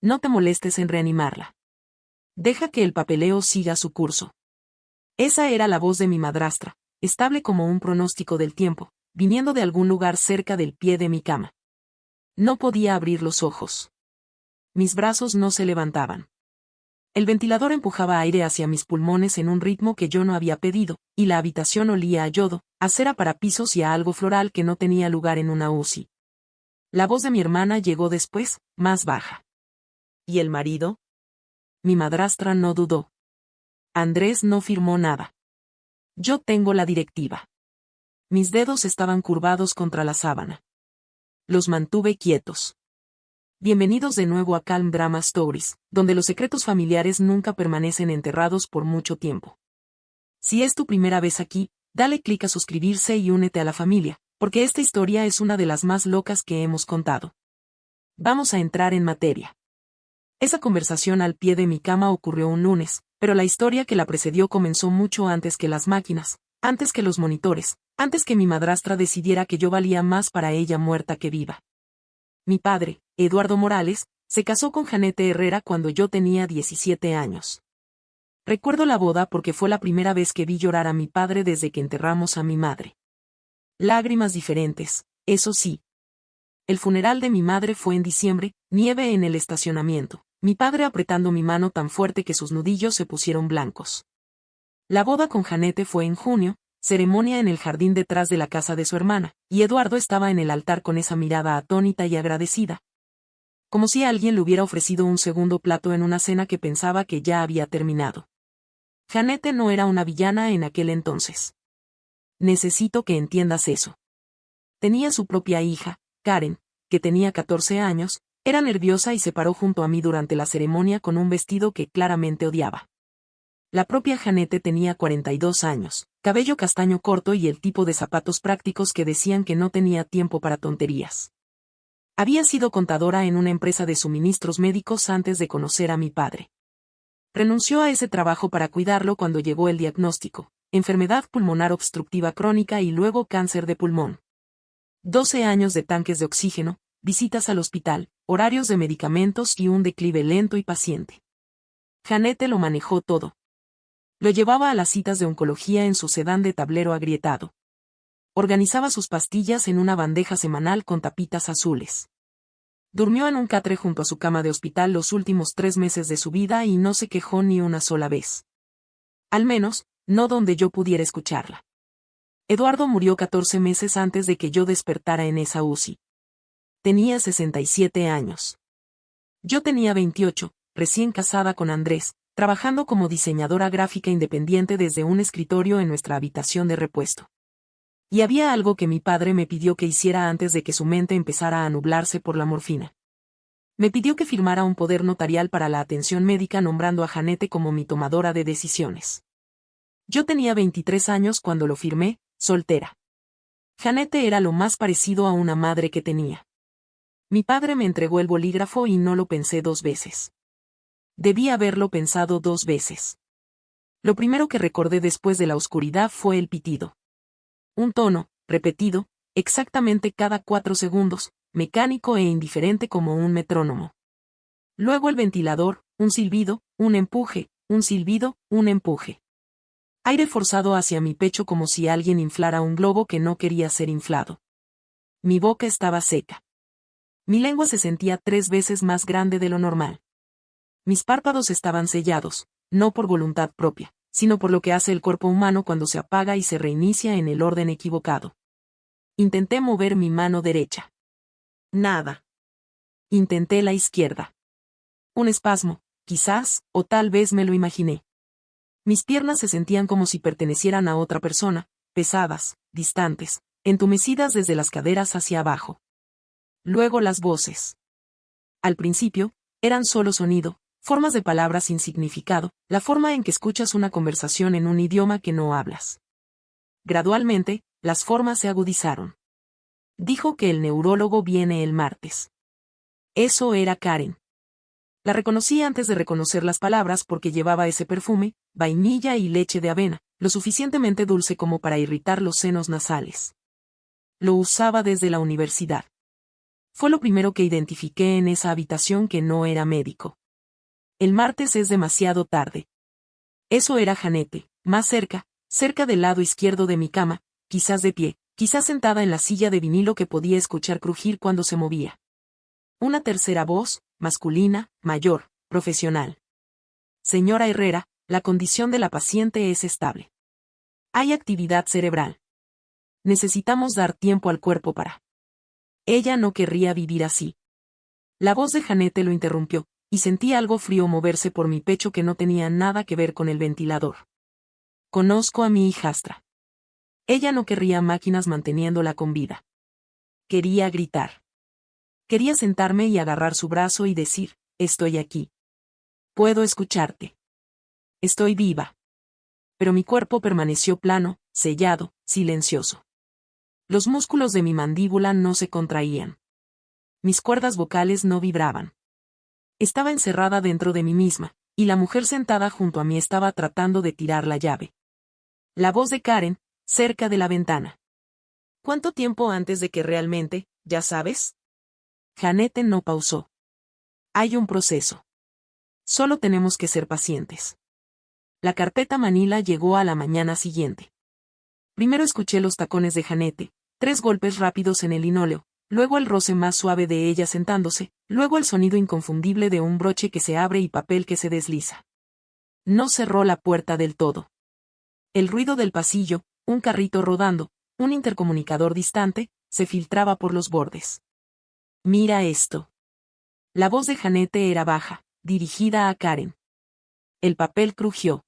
No te molestes en reanimarla. Deja que el papeleo siga su curso. Esa era la voz de mi madrastra, estable como un pronóstico del tiempo, viniendo de algún lugar cerca del pie de mi cama. No podía abrir los ojos. Mis brazos no se levantaban. El ventilador empujaba aire hacia mis pulmones en un ritmo que yo no había pedido, y la habitación olía a yodo, a cera para pisos y a algo floral que no tenía lugar en una UCI. La voz de mi hermana llegó después, más baja. ¿Y el marido? Mi madrastra no dudó. Andrés no firmó nada. Yo tengo la directiva. Mis dedos estaban curvados contra la sábana. Los mantuve quietos. Bienvenidos de nuevo a Calm Drama Stories, donde los secretos familiares nunca permanecen enterrados por mucho tiempo. Si es tu primera vez aquí, dale clic a suscribirse y únete a la familia, porque esta historia es una de las más locas que hemos contado. Vamos a entrar en materia. Esa conversación al pie de mi cama ocurrió un lunes, pero la historia que la precedió comenzó mucho antes que las máquinas, antes que los monitores, antes que mi madrastra decidiera que yo valía más para ella muerta que viva. Mi padre, Eduardo Morales, se casó con Janete Herrera cuando yo tenía 17 años. Recuerdo la boda porque fue la primera vez que vi llorar a mi padre desde que enterramos a mi madre. Lágrimas diferentes, eso sí. El funeral de mi madre fue en diciembre, nieve en el estacionamiento, mi padre apretando mi mano tan fuerte que sus nudillos se pusieron blancos. La boda con Janete fue en junio, ceremonia en el jardín detrás de la casa de su hermana, y Eduardo estaba en el altar con esa mirada atónita y agradecida. Como si alguien le hubiera ofrecido un segundo plato en una cena que pensaba que ya había terminado. Janete no era una villana en aquel entonces. Necesito que entiendas eso. Tenía su propia hija, Karen, que tenía 14 años, era nerviosa y se paró junto a mí durante la ceremonia con un vestido que claramente odiaba. La propia Janete tenía 42 años, cabello castaño corto y el tipo de zapatos prácticos que decían que no tenía tiempo para tonterías. Había sido contadora en una empresa de suministros médicos antes de conocer a mi padre. Renunció a ese trabajo para cuidarlo cuando llegó el diagnóstico, enfermedad pulmonar obstructiva crónica y luego cáncer de pulmón. 12 años de tanques de oxígeno, visitas al hospital, horarios de medicamentos y un declive lento y paciente. Janete lo manejó todo. Lo llevaba a las citas de oncología en su sedán de tablero agrietado. Organizaba sus pastillas en una bandeja semanal con tapitas azules. Durmió en un catre junto a su cama de hospital los últimos 3 meses de su vida y no se quejó ni una sola vez. Al menos, no donde yo pudiera escucharla. Eduardo murió 14 meses antes de que yo despertara en esa UCI. Tenía 67 años. Yo tenía 28, recién casada con Andrés, trabajando como diseñadora gráfica independiente desde un escritorio en nuestra habitación de repuesto. Y había algo que mi padre me pidió que hiciera antes de que su mente empezara a nublarse por la morfina. Me pidió que firmara un poder notarial para la atención médica nombrando a Janete como mi tomadora de decisiones. Yo tenía 23 años cuando lo firmé, soltera. Janete era lo más parecido a una madre que tenía. Mi padre me entregó el bolígrafo y no lo pensé 2 veces. Debí haberlo pensado 2 veces. Lo primero que recordé después de la oscuridad fue el pitido. Un tono, repetido, exactamente cada 4 segundos, mecánico e indiferente como un metrónomo. Luego el ventilador, un silbido, un empuje, un silbido, un empuje. Aire forzado hacia mi pecho como si alguien inflara un globo que no quería ser inflado. Mi boca estaba seca. Mi lengua se sentía 3 veces más grande de lo normal. Mis párpados estaban sellados, no por voluntad propia, sino por lo que hace el cuerpo humano cuando se apaga y se reinicia en el orden equivocado. Intenté mover mi mano derecha. Nada. Intenté la izquierda. Un espasmo, quizás, o tal vez me lo imaginé. Mis piernas se sentían como si pertenecieran a otra persona, pesadas, distantes, entumecidas desde las caderas hacia abajo. Luego las voces. Al principio, eran solo sonido, formas de palabras sin significado, la forma en que escuchas una conversación en un idioma que no hablas. Gradualmente, las formas se agudizaron. Dijo que el neurólogo viene el martes. Eso era Karen. La reconocí antes de reconocer las palabras porque llevaba ese perfume, vainilla y leche de avena, lo suficientemente dulce como para irritar los senos nasales. Lo usaba desde la universidad. Fue lo primero que identifiqué en esa habitación que no era médico. El martes es demasiado tarde. Eso era Janete, más cerca del lado izquierdo de mi cama, quizás de pie, quizás sentada en la silla de vinilo que podía escuchar crujir cuando se movía. Una tercera voz, masculina, mayor, profesional. Señora Herrera, la condición de la paciente es estable. Hay actividad cerebral. Necesitamos dar tiempo al cuerpo para. Ella no querría vivir así. La voz de Janete lo interrumpió, y sentí algo frío moverse por mi pecho que no tenía nada que ver con el ventilador. Conozco a mi hijastra. Ella no querría máquinas manteniéndola con vida. Quería gritar. Quería sentarme y agarrar su brazo y decir, estoy aquí. Puedo escucharte. Estoy viva. Pero mi cuerpo permaneció plano, sellado, silencioso. Los músculos de mi mandíbula no se contraían. Mis cuerdas vocales no vibraban. Estaba encerrada dentro de mí misma, y la mujer sentada junto a mí estaba tratando de tirar la llave. La voz de Karen, cerca de la ventana. ¿Cuánto tiempo antes de que realmente, ya sabes? Janete no pausó. Hay un proceso. Solo tenemos que ser pacientes. La carpeta Manila llegó a la mañana siguiente. Primero escuché los tacones de Janete, 3 golpes rápidos en el linóleo, luego el roce más suave de ella sentándose, luego el sonido inconfundible de un broche que se abre y papel que se desliza. No cerró la puerta del todo. El ruido del pasillo, un carrito rodando, un intercomunicador distante, se filtraba por los bordes. Mira esto. La voz de Janete era baja, dirigida a Karen. El papel crujió.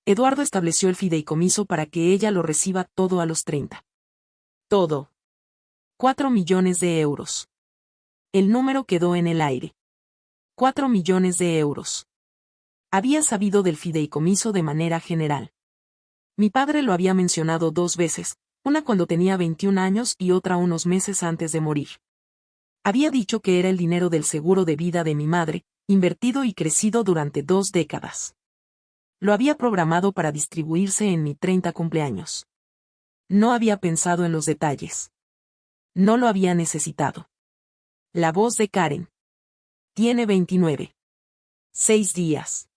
Eduardo estableció el fideicomiso para que ella lo reciba todo a los 30. Todo. 4 millones de euros. El número quedó en el aire. 4 millones de euros. Había sabido del fideicomiso de manera general. Mi padre lo había mencionado 2 veces, una cuando tenía 21 años y otra unos meses antes de morir. Había dicho que era el dinero del seguro de vida de mi madre, invertido y crecido durante 2 décadas. Lo había programado para distribuirse en mi 30 cumpleaños. No había pensado en los detalles. No lo había necesitado. La voz de Karen. Tiene 29. 6 días.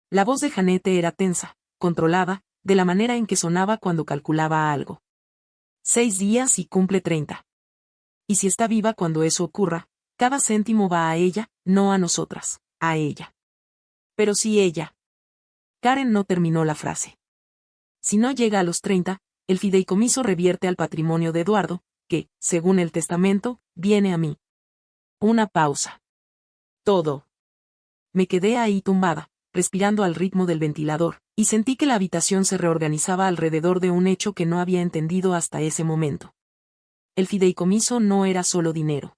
La voz de Janete era tensa, controlada, de la manera en que sonaba cuando calculaba algo. 6 días y cumple 30. Y si está viva cuando eso ocurra, cada céntimo va a ella, no a nosotras, a ella. Pero si ella. Karen no terminó la frase. Si no llega a los 30, el fideicomiso revierte al patrimonio de Eduardo, que, según el testamento, viene a mí. Una pausa. Todo. Me quedé ahí tumbada, respirando al ritmo del ventilador, y sentí que la habitación se reorganizaba alrededor de un hecho que no había entendido hasta ese momento. El fideicomiso no era solo dinero.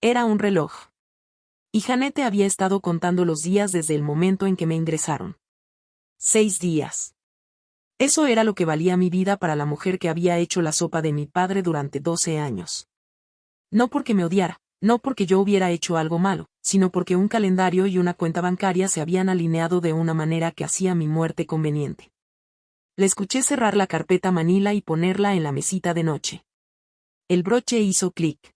Era un reloj. Y Janete había estado contando los días desde el momento en que me ingresaron. 6 días. Eso era lo que valía mi vida para la mujer que había hecho la sopa de mi padre durante 12 años. No porque me odiara, no porque yo hubiera hecho algo malo, sino porque un calendario y una cuenta bancaria se habían alineado de una manera que hacía mi muerte conveniente. Le escuché cerrar la carpeta Manila y ponerla en la mesita de noche. El broche hizo clic.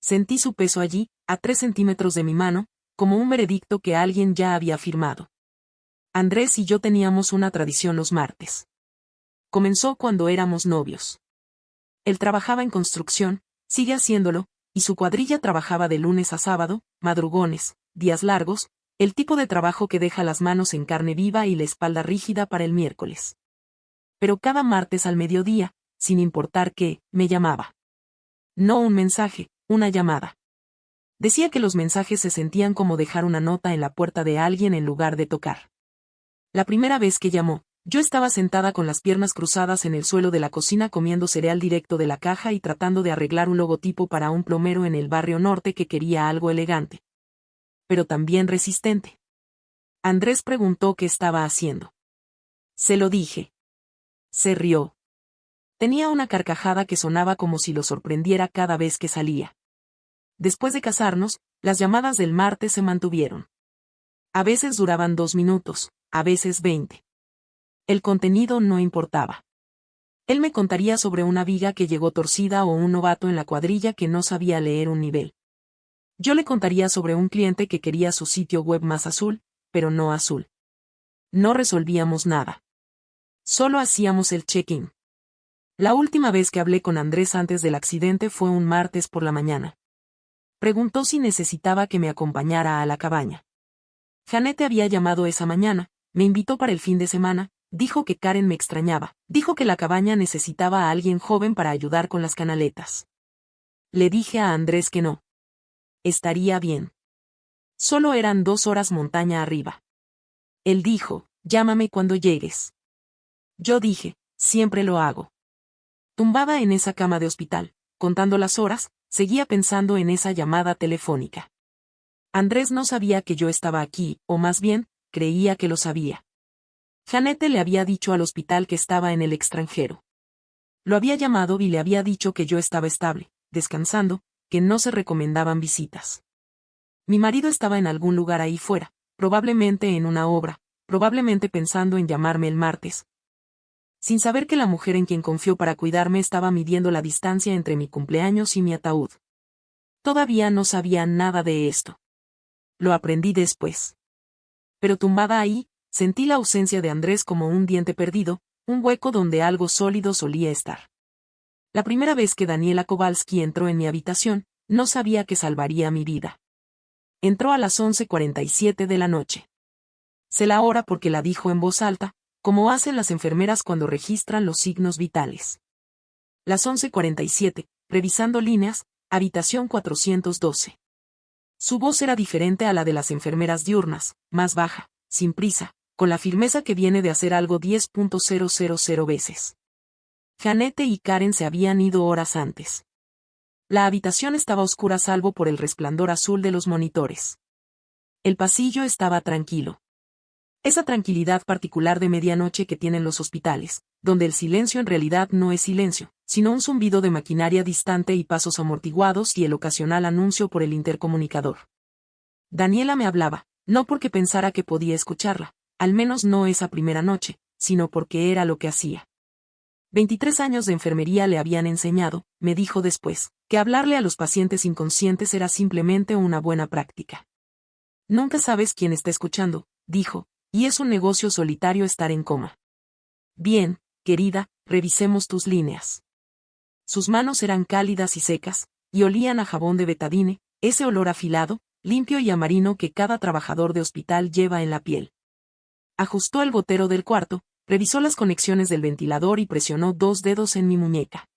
Sentí su peso allí, a 3 centímetros de mi mano, como un veredicto que alguien ya había firmado. Andrés y yo teníamos una tradición los martes. Comenzó cuando éramos novios. Él trabajaba en construcción, sigue haciéndolo, y su cuadrilla trabajaba de lunes a sábado, madrugones, días largos, el tipo de trabajo que deja las manos en carne viva y la espalda rígida para el miércoles. Pero cada martes al mediodía, sin importar qué, me llamaba. No un mensaje, una llamada. Decía que los mensajes se sentían como dejar una nota en la puerta de alguien en lugar de tocar. La primera vez que llamó, yo estaba sentada con las piernas cruzadas en el suelo de la cocina comiendo cereal directo de la caja y tratando de arreglar un logotipo para un plomero en el barrio norte que quería algo elegante. Pero también resistente. Andrés preguntó qué estaba haciendo. Se lo dije. Se rió. Tenía una carcajada que sonaba como si lo sorprendiera cada vez que salía. Después de casarnos, las llamadas del martes se mantuvieron. A veces duraban 2 minutos, a veces 20. El contenido no importaba. Él me contaría sobre una viga que llegó torcida o un novato en la cuadrilla que no sabía leer un nivel. Yo le contaría sobre un cliente que quería su sitio web más azul, pero no azul. No resolvíamos nada. Solo hacíamos el check-in. La última vez que hablé con Andrés antes del accidente fue un martes por la mañana. Preguntó si necesitaba que me acompañara a la cabaña. Janete había llamado esa mañana, me invitó para el fin de semana, dijo que Karen me extrañaba, dijo que la cabaña necesitaba a alguien joven para ayudar con las canaletas. Le dije a Andrés que no. Estaría bien. Solo eran 2 horas montaña arriba. Él dijo, llámame cuando llegues. Yo dije, siempre lo hago. Tumbada en esa cama de hospital, contando las horas, seguía pensando en esa llamada telefónica. Andrés no sabía que yo estaba aquí, o más bien, creía que lo sabía. Janete le había dicho al hospital que estaba en el extranjero. Lo había llamado y le había dicho que yo estaba estable, descansando, que no se recomendaban visitas. Mi marido estaba en algún lugar ahí fuera, probablemente en una obra, probablemente pensando en llamarme el martes. Sin saber que la mujer en quien confió para cuidarme estaba midiendo la distancia entre mi cumpleaños y mi ataúd. Todavía no sabía nada de esto. Lo aprendí después. Pero tumbada ahí, sentí la ausencia de Andrés como un diente perdido, un hueco donde algo sólido solía estar. La primera vez que Daniela Kowalski entró en mi habitación, no sabía que salvaría mi vida. Entró a las 11:47 de la noche. Sé la hora porque la dijo en voz alta, como hacen las enfermeras cuando registran los signos vitales. Las 11:47, revisando líneas, habitación 412. Su voz era diferente a la de las enfermeras diurnas, más baja, sin prisa, con la firmeza que viene de hacer algo 10.000 veces. Janete y Karen se habían ido horas antes. La habitación estaba oscura salvo por el resplandor azul de los monitores. El pasillo estaba tranquilo. Esa tranquilidad particular de medianoche que tienen los hospitales, donde el silencio en realidad no es silencio, sino un zumbido de maquinaria distante y pasos amortiguados y el ocasional anuncio por el intercomunicador. Daniela me hablaba, no porque pensara que podía escucharla, al menos no esa primera noche, sino porque era lo que hacía. 23 años de enfermería le habían enseñado, me dijo después, que hablarle a los pacientes inconscientes era simplemente una buena práctica. Nunca sabes quién está escuchando, dijo, y es un negocio solitario estar en coma. Bien, querida, revisemos tus líneas. Sus manos eran cálidas y secas, y olían a jabón de betadine, ese olor afilado, limpio y amarino que cada trabajador de hospital lleva en la piel. Ajustó el botero del cuarto, revisó las conexiones del ventilador y presionó 2 dedos en mi muñeca.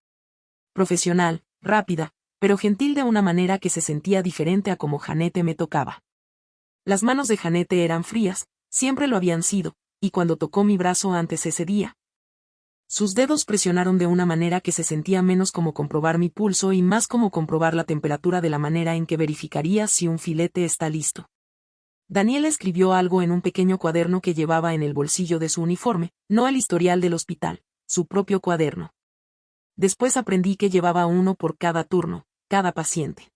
Profesional, rápida, pero gentil de una manera que se sentía diferente a como Janete me tocaba. Las manos de Janete eran frías, siempre lo habían sido, y cuando tocó mi brazo antes ese día, sus dedos presionaron de una manera que se sentía menos como comprobar mi pulso y más como comprobar la temperatura de la manera en que verificaría si un filete está listo. Daniela escribió algo en un pequeño cuaderno que llevaba en el bolsillo de su uniforme, no el historial del hospital, su propio cuaderno. Después aprendí que llevaba uno por cada turno, cada paciente.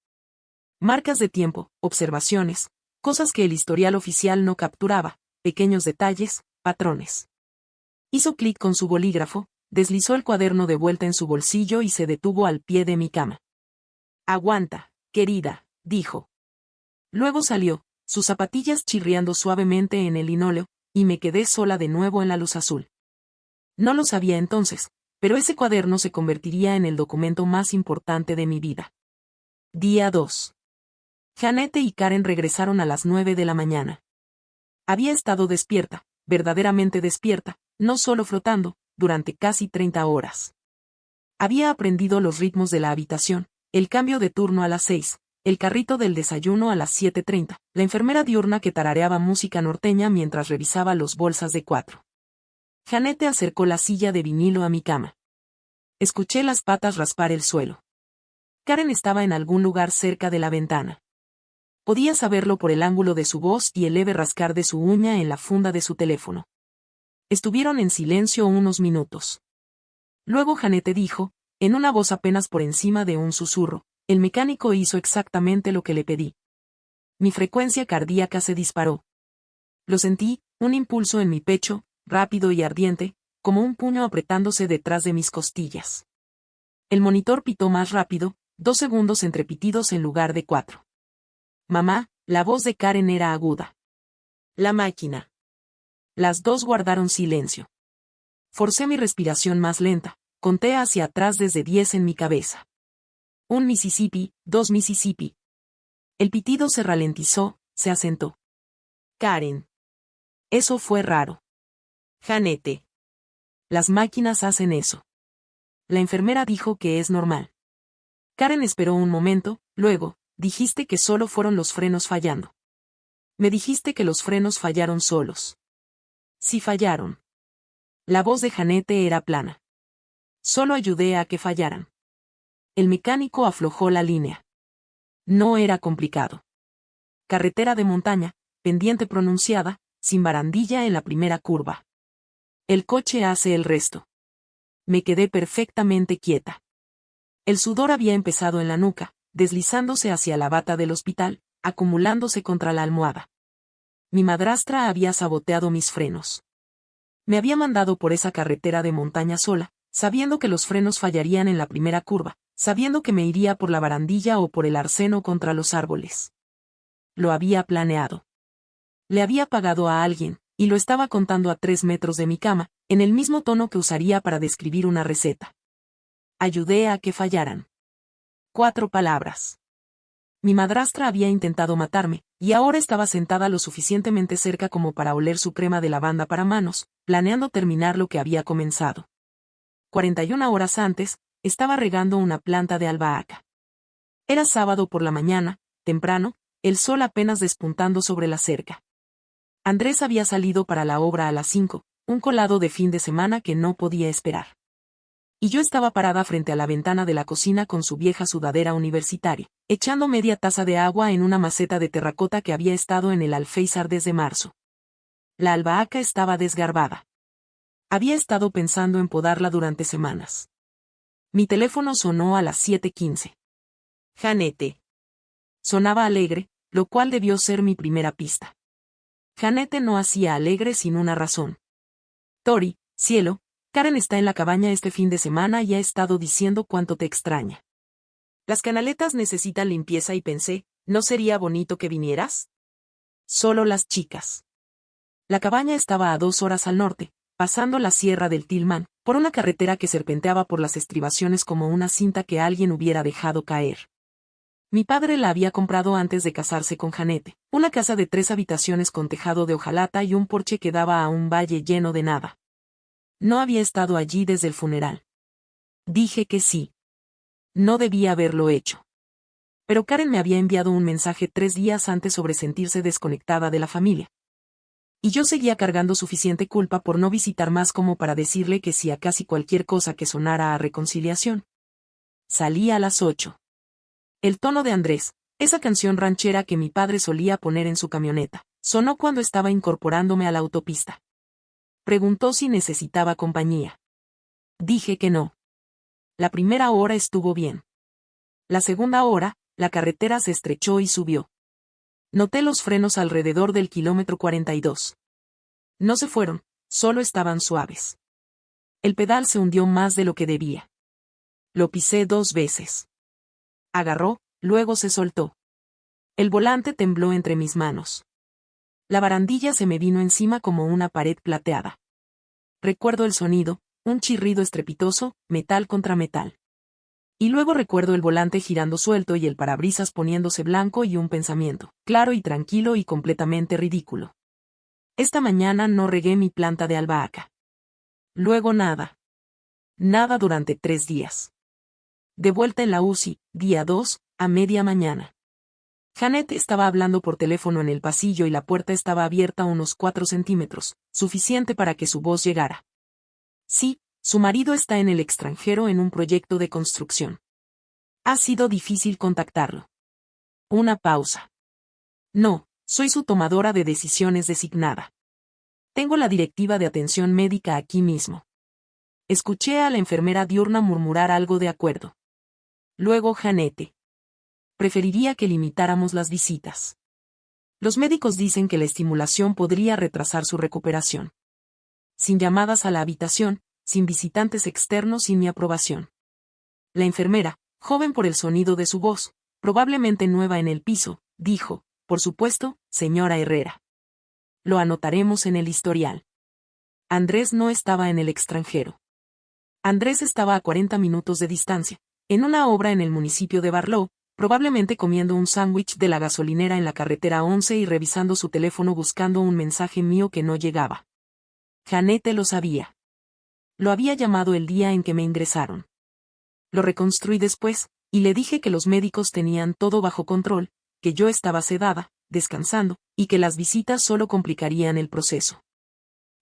Marcas de tiempo, observaciones, cosas que el historial oficial no capturaba, pequeños detalles, patrones. Hizo clic con su bolígrafo, deslizó el cuaderno de vuelta en su bolsillo y se detuvo al pie de mi cama. Aguanta, querida, dijo. Luego salió, sus zapatillas chirriando suavemente en el linóleo, y me quedé sola de nuevo en la luz azul. No lo sabía entonces, pero ese cuaderno se convertiría en el documento más importante de mi vida. Día 2. Janete y Karen regresaron a las 9 de la mañana. Había estado despierta, verdaderamente despierta, no solo flotando, durante casi 30 horas. Había aprendido los ritmos de la habitación, el cambio de turno a las 6, el carrito del desayuno a las 7:30, la enfermera diurna que tarareaba música norteña mientras revisaba los bolsas de 4. Janete acercó la silla de vinilo a mi cama. Escuché las patas raspar el suelo. Karen estaba en algún lugar cerca de la ventana. Podía saberlo por el ángulo de su voz y el leve rascar de su uña en la funda de su teléfono. Estuvieron en silencio unos minutos. Luego Janete dijo, en una voz apenas por encima de un susurro, el mecánico hizo exactamente lo que le pedí. Mi frecuencia cardíaca se disparó. Lo sentí, un impulso en mi pecho, rápido y ardiente, como un puño apretándose detrás de mis costillas. El monitor pitó más rápido, 2 segundos entre pitidos en lugar de 4. Mamá, la voz de Karen era aguda. La máquina. Las dos guardaron silencio. Forcé mi respiración más lenta, conté hacia atrás desde 10 en mi cabeza. 1 Mississippi, 2 Mississippi. El pitido se ralentizó, se asentó. Karen. Eso fue raro. Janete. Las máquinas hacen eso. La enfermera dijo que es normal. Karen esperó un momento, luego, dijiste que solo fueron los frenos fallando. Me dijiste que los frenos fallaron solos. Sí fallaron. La voz de Janete era plana. Solo ayudé a que fallaran. El mecánico aflojó la línea. No era complicado. Carretera de montaña, pendiente pronunciada, sin barandilla en la primera curva. El coche hace el resto. Me quedé perfectamente quieta. El sudor había empezado en la nuca, deslizándose hacia la bata del hospital, acumulándose contra la almohada. Mi madrastra había saboteado mis frenos. Me había mandado por esa carretera de montaña sola, sabiendo que los frenos fallarían en la primera curva, sabiendo que me iría por la barandilla o por el arseno contra los árboles. Lo había planeado. Le había pagado a alguien, y lo estaba contando a 3 metros de mi cama, en el mismo tono que usaría para describir una receta. Ayudé a que fallaran. 4 palabras. Mi madrastra había intentado matarme, y ahora estaba sentada lo suficientemente cerca como para oler su crema de lavanda para manos, planeando terminar lo que había comenzado. 41 horas antes, estaba regando una planta de albahaca. Era sábado por la mañana, temprano, el sol apenas despuntando sobre la cerca. Andrés había salido para la obra a las 5, un colado de fin de semana que no podía esperar. Y yo estaba parada frente a la ventana de la cocina con su vieja sudadera universitaria, echando media taza de agua en una maceta de terracota que había estado en el alféizar desde marzo. La albahaca estaba desgarbada. Había estado pensando en podarla durante semanas. Mi teléfono sonó a las 7:15. Janete. Sonaba alegre, lo cual debió ser mi primera pista. Janete no hacía alegre sin una razón. Tori, cielo, Karen está en la cabaña este fin de semana y ha estado diciendo cuánto te extraña. Las canaletas necesitan limpieza y pensé, ¿no sería bonito que vinieras? Solo las chicas. La cabaña estaba a 2 horas al norte, pasando la sierra del Tilman, por una carretera que serpenteaba por las estribaciones como una cinta que alguien hubiera dejado caer. Mi padre la había comprado antes de casarse con Janete, una casa de 3 habitaciones con tejado de hojalata y un porche que daba a un valle lleno de nada. No había estado allí desde el funeral. Dije que sí. No debía haberlo hecho. Pero Karen me había enviado un mensaje 3 días antes sobre sentirse desconectada de la familia. Y yo seguía cargando suficiente culpa por no visitar más como para decirle que sí a casi cualquier cosa que sonara a reconciliación. Salí a las 8. El tono de Andrés, esa canción ranchera que mi padre solía poner en su camioneta, sonó cuando estaba incorporándome a la autopista. Preguntó si necesitaba compañía. Dije que no. La primera hora estuvo bien. La segunda hora, la carretera se estrechó y subió. Noté los frenos alrededor del kilómetro 42. No se fueron, solo estaban suaves. El pedal se hundió más de lo que debía. Lo pisé 2 veces. Agarró, luego se soltó. El volante tembló entre mis manos. La barandilla se me vino encima como una pared plateada. Recuerdo el sonido, un chirrido estrepitoso, metal contra metal. Y luego recuerdo el volante girando suelto y el parabrisas poniéndose blanco y un pensamiento, claro y tranquilo y completamente ridículo. Esta mañana no regué mi planta de albahaca. Luego nada. Nada durante 3 días. De vuelta en la UCI, día 2, a media mañana. Janete estaba hablando por teléfono en el pasillo y la puerta estaba abierta unos 4 centímetros, suficiente para que su voz llegara. Sí, su marido está en el extranjero en un proyecto de construcción. Ha sido difícil contactarlo. Una pausa. No, soy su tomadora de decisiones designada. Tengo la directiva de atención médica aquí mismo. Escuché a la enfermera diurna murmurar algo de acuerdo. Luego Janete. Preferiría que limitáramos las visitas. Los médicos dicen que la estimulación podría retrasar su recuperación. sin llamadas a la habitación, sin visitantes externos sin mi aprobación. La enfermera, joven por el sonido de su voz, probablemente nueva en el piso, dijo, por supuesto, señora Herrera. Lo anotaremos en el historial. Andrés no estaba en el extranjero. Andrés estaba a 40 minutos de distancia, en una obra en el municipio de Barlow, probablemente comiendo un sándwich de la gasolinera en la carretera 11 y revisando su teléfono buscando un mensaje mío que no llegaba. Janete lo sabía. Lo había llamado el día en que me ingresaron. Lo reconstruí después, y le dije que los médicos tenían todo bajo control, que yo estaba sedada, descansando, y que las visitas solo complicarían el proceso.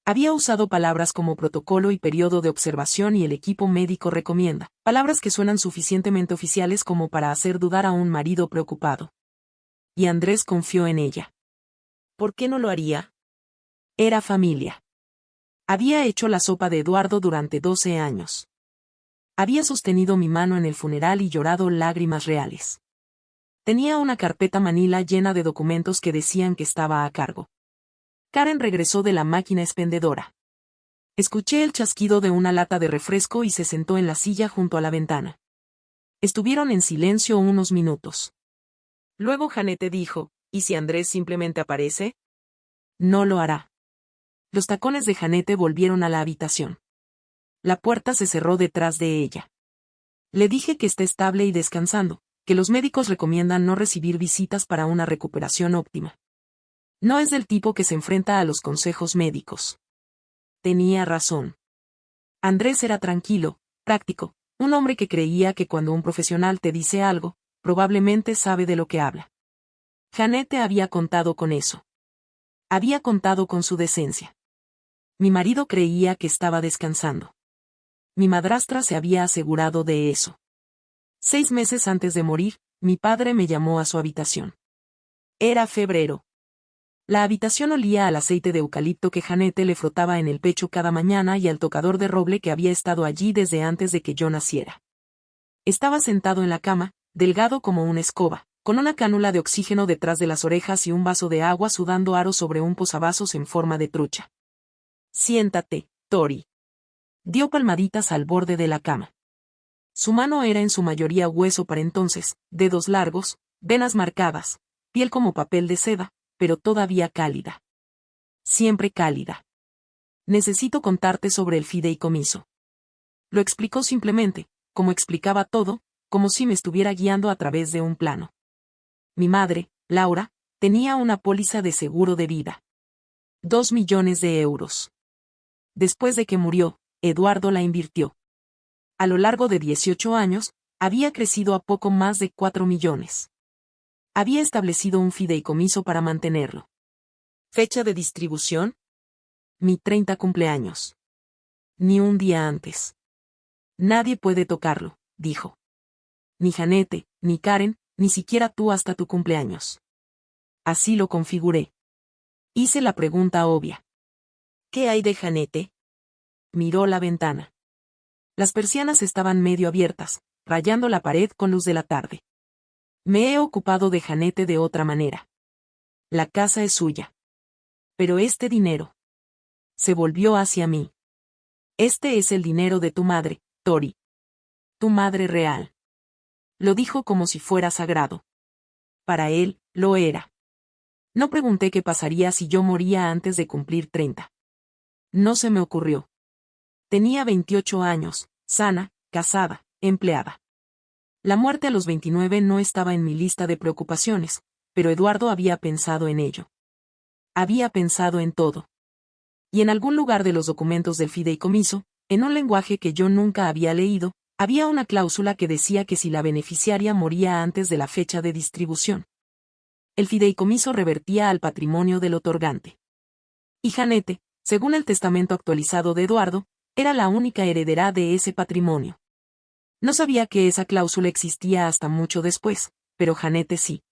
Había usado palabras como protocolo y periodo de observación y el equipo médico recomienda, palabras que suenan suficientemente oficiales como para hacer dudar a un marido preocupado. Y Andrés confió en ella. ¿Por qué no lo haría? Era familia. Había hecho la sopa de Eduardo durante 12 años. Había sostenido mi mano en el funeral y llorado lágrimas reales. Tenía una carpeta manila llena de documentos que decían que estaba a cargo. Karen regresó de la máquina expendedora. Escuché el chasquido de una lata de refresco y se sentó en la silla junto a la ventana. Estuvieron en silencio unos minutos. Luego Janete dijo, ¿y si Andrés simplemente aparece? No lo hará. Los tacones de Janete volvieron a la habitación. La puerta se cerró detrás de ella. Le dije que está estable y descansando, que los médicos recomiendan no recibir visitas para una recuperación óptima. No es del tipo que se enfrenta a los consejos médicos. Tenía razón. Andrés era tranquilo, práctico, un hombre que creía que cuando un profesional te dice algo, probablemente sabe de lo que habla. Janete había contado con eso. Había contado con su decencia. Mi marido creía que estaba descansando. Mi madrastra se había asegurado de eso. 6 meses antes de morir, mi padre me llamó a su habitación. Era febrero. La habitación olía al aceite de eucalipto que Janete le frotaba en el pecho cada mañana y al tocador de roble que había estado allí desde antes de que yo naciera. Estaba sentado en la cama, delgado como una escoba, con una cánula de oxígeno detrás de las orejas y un vaso de agua sudando aro sobre un posavasos en forma de trucha. Siéntate, Tori. Dio palmaditas al borde de la cama. Su mano era en su mayoría hueso para entonces, dedos largos, venas marcadas, piel como papel de seda, pero todavía cálida. Siempre cálida. Necesito contarte sobre el fideicomiso. Lo explicó simplemente, como explicaba todo, como si me estuviera guiando a través de un plano. Mi madre, Laura, tenía una póliza de seguro de vida. 2 millones de euros. Después de que murió, Eduardo la invirtió. A lo largo de 18 años, había crecido a poco más de 4 millones. Había establecido un fideicomiso para mantenerlo. ¿Fecha de distribución? Mi 30 cumpleaños. Ni un día antes. Nadie puede tocarlo, dijo. Ni Janete, ni Karen, ni siquiera tú hasta tu cumpleaños. Así lo configuré. Hice la pregunta obvia. ¿Qué hay de Janete? Miró la ventana. Las persianas estaban medio abiertas, rayando la pared con luz de la tarde. Me he ocupado de Janete de otra manera. La casa es suya. Pero este dinero. Se volvió hacia mí. Este es el dinero de tu madre, Tori. Tu madre real. Lo dijo como si fuera sagrado. Para él, lo era. No pregunté qué pasaría si yo moría antes de cumplir 30. No se me ocurrió. Tenía 28 años, sana, casada, empleada. La muerte a los 29 no estaba en mi lista de preocupaciones, pero Eduardo había pensado en ello. Había pensado en todo. Y en algún lugar de los documentos del fideicomiso, en un lenguaje que yo nunca había leído, había una cláusula que decía que si la beneficiaria moría antes de la fecha de distribución, el fideicomiso revertía al patrimonio del otorgante. Y Janete, según el testamento actualizado de Eduardo, era la única heredera de ese patrimonio. No sabía que esa cláusula existía hasta mucho después, pero Janete sí.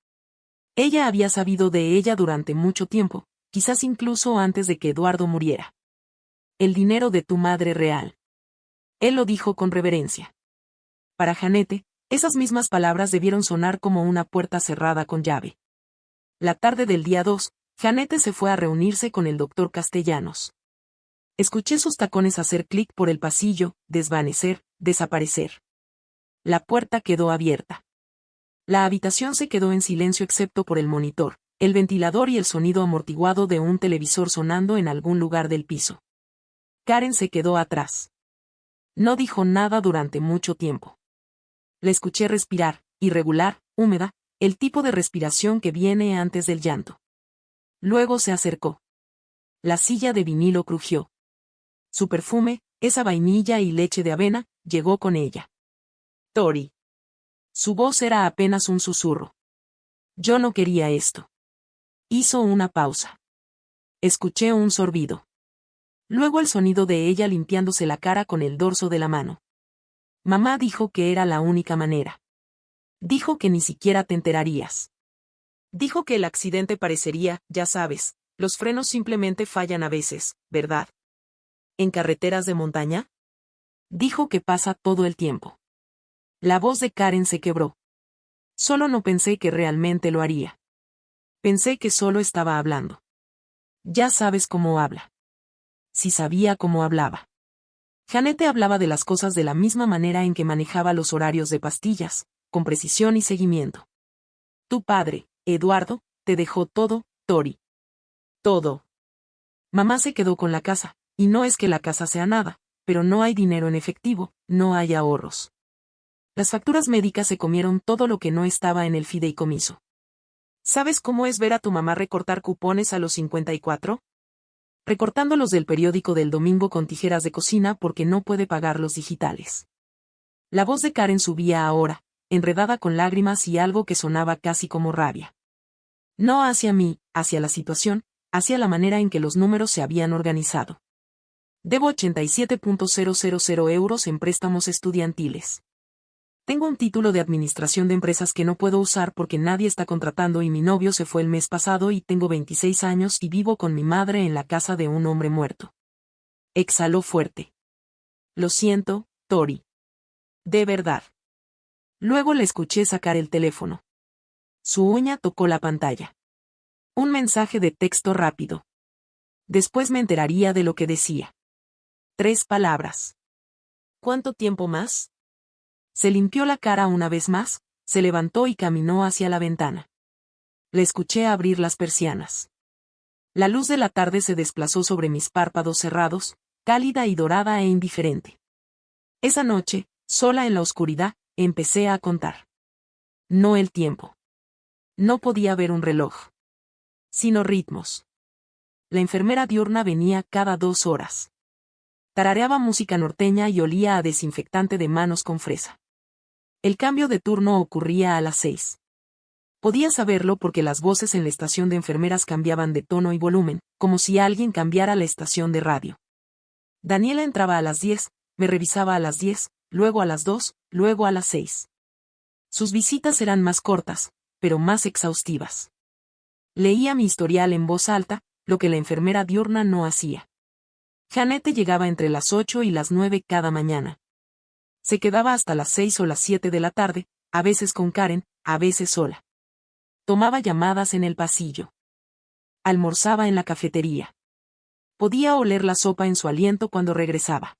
Ella había sabido de ella durante mucho tiempo, quizás incluso antes de que Eduardo muriera. El dinero de tu madre real. Él lo dijo con reverencia. Para Janete, esas mismas palabras debieron sonar como una puerta cerrada con llave. La tarde del día 2, Janete se fue a reunirse con el doctor Castellanos. Escuché sus tacones hacer clic por el pasillo, desvanecer, desaparecer. La puerta quedó abierta. La habitación se quedó en silencio excepto por el monitor, el ventilador y el sonido amortiguado de un televisor sonando en algún lugar del piso. Karen se quedó atrás. No dijo nada durante mucho tiempo. La escuché respirar, irregular, húmeda, el tipo de respiración que viene antes del llanto. Luego se acercó. La silla de vinilo crujió. Su perfume, esa vainilla y leche de avena, llegó con ella. Tori. Su voz era apenas un susurro. Yo no quería esto. Hizo una pausa. Escuché un sorbido. Luego el sonido de ella limpiándose la cara con el dorso de la mano. Mamá dijo que era la única manera. Dijo que ni siquiera te enterarías. Dijo que el accidente parecería, ya sabes, los frenos simplemente fallan a veces, ¿verdad? ¿En carreteras de montaña? Dijo que pasa todo el tiempo. La voz de Karen se quebró. Solo no pensé que realmente lo haría. Pensé que solo estaba hablando. Ya sabes cómo habla. Si sabía cómo hablaba. Janete hablaba de las cosas de la misma manera en que manejaba los horarios de pastillas, con precisión y seguimiento. Tu padre, Eduardo, te dejó todo, Tori. Todo. Mamá se quedó con la casa, y no es que la casa sea nada, pero no hay dinero en efectivo, no hay ahorros. Las facturas médicas se comieron todo lo que no estaba en el fideicomiso. ¿Sabes cómo es ver a tu mamá recortar cupones a los 54? Recortándolos del periódico del domingo con tijeras de cocina porque no puede pagar los digitales. La voz de Karen subía ahora, enredada con lágrimas y algo que sonaba casi como rabia. No hacia mí, hacia la situación, hacia la manera en que los números se habían organizado. Debo 87.000 euros en préstamos estudiantiles. Tengo un título de administración de empresas que no puedo usar porque nadie está contratando y mi novio se fue el mes pasado y tengo 26 años y vivo con mi madre en la casa de un hombre muerto. Exhaló fuerte. Lo siento, Tori. De verdad. Luego le escuché sacar el teléfono. Su uña tocó la pantalla. Un mensaje de texto rápido. Después me enteraría de lo que decía. 3 palabras. ¿Cuánto tiempo más? Se limpió la cara una vez más, se levantó y caminó hacia la ventana. Le escuché abrir las persianas. La luz de la tarde se desplazó sobre mis párpados cerrados, cálida y dorada e indiferente. Esa noche, sola en la oscuridad, empecé a contar. No el tiempo. No podía ver un reloj. Sino ritmos. La enfermera diurna venía cada 2 horas. Tarareaba música norteña y olía a desinfectante de manos con fresa. El cambio de turno ocurría a las 6. Podía saberlo porque las voces en la estación de enfermeras cambiaban de tono y volumen, como si alguien cambiara la estación de radio. Daniela entraba a las 10, me revisaba a las 10, luego a las 2, luego a las 6. Sus visitas eran más cortas, pero más exhaustivas. Leía mi historial en voz alta, lo que la enfermera diurna no hacía. Janete llegaba entre las 8 y las 9 cada mañana. Se quedaba hasta las 6 o las 7 de la tarde, a veces con Karen, a veces sola. Tomaba llamadas en el pasillo. Almorzaba en la cafetería. Podía oler la sopa en su aliento cuando regresaba.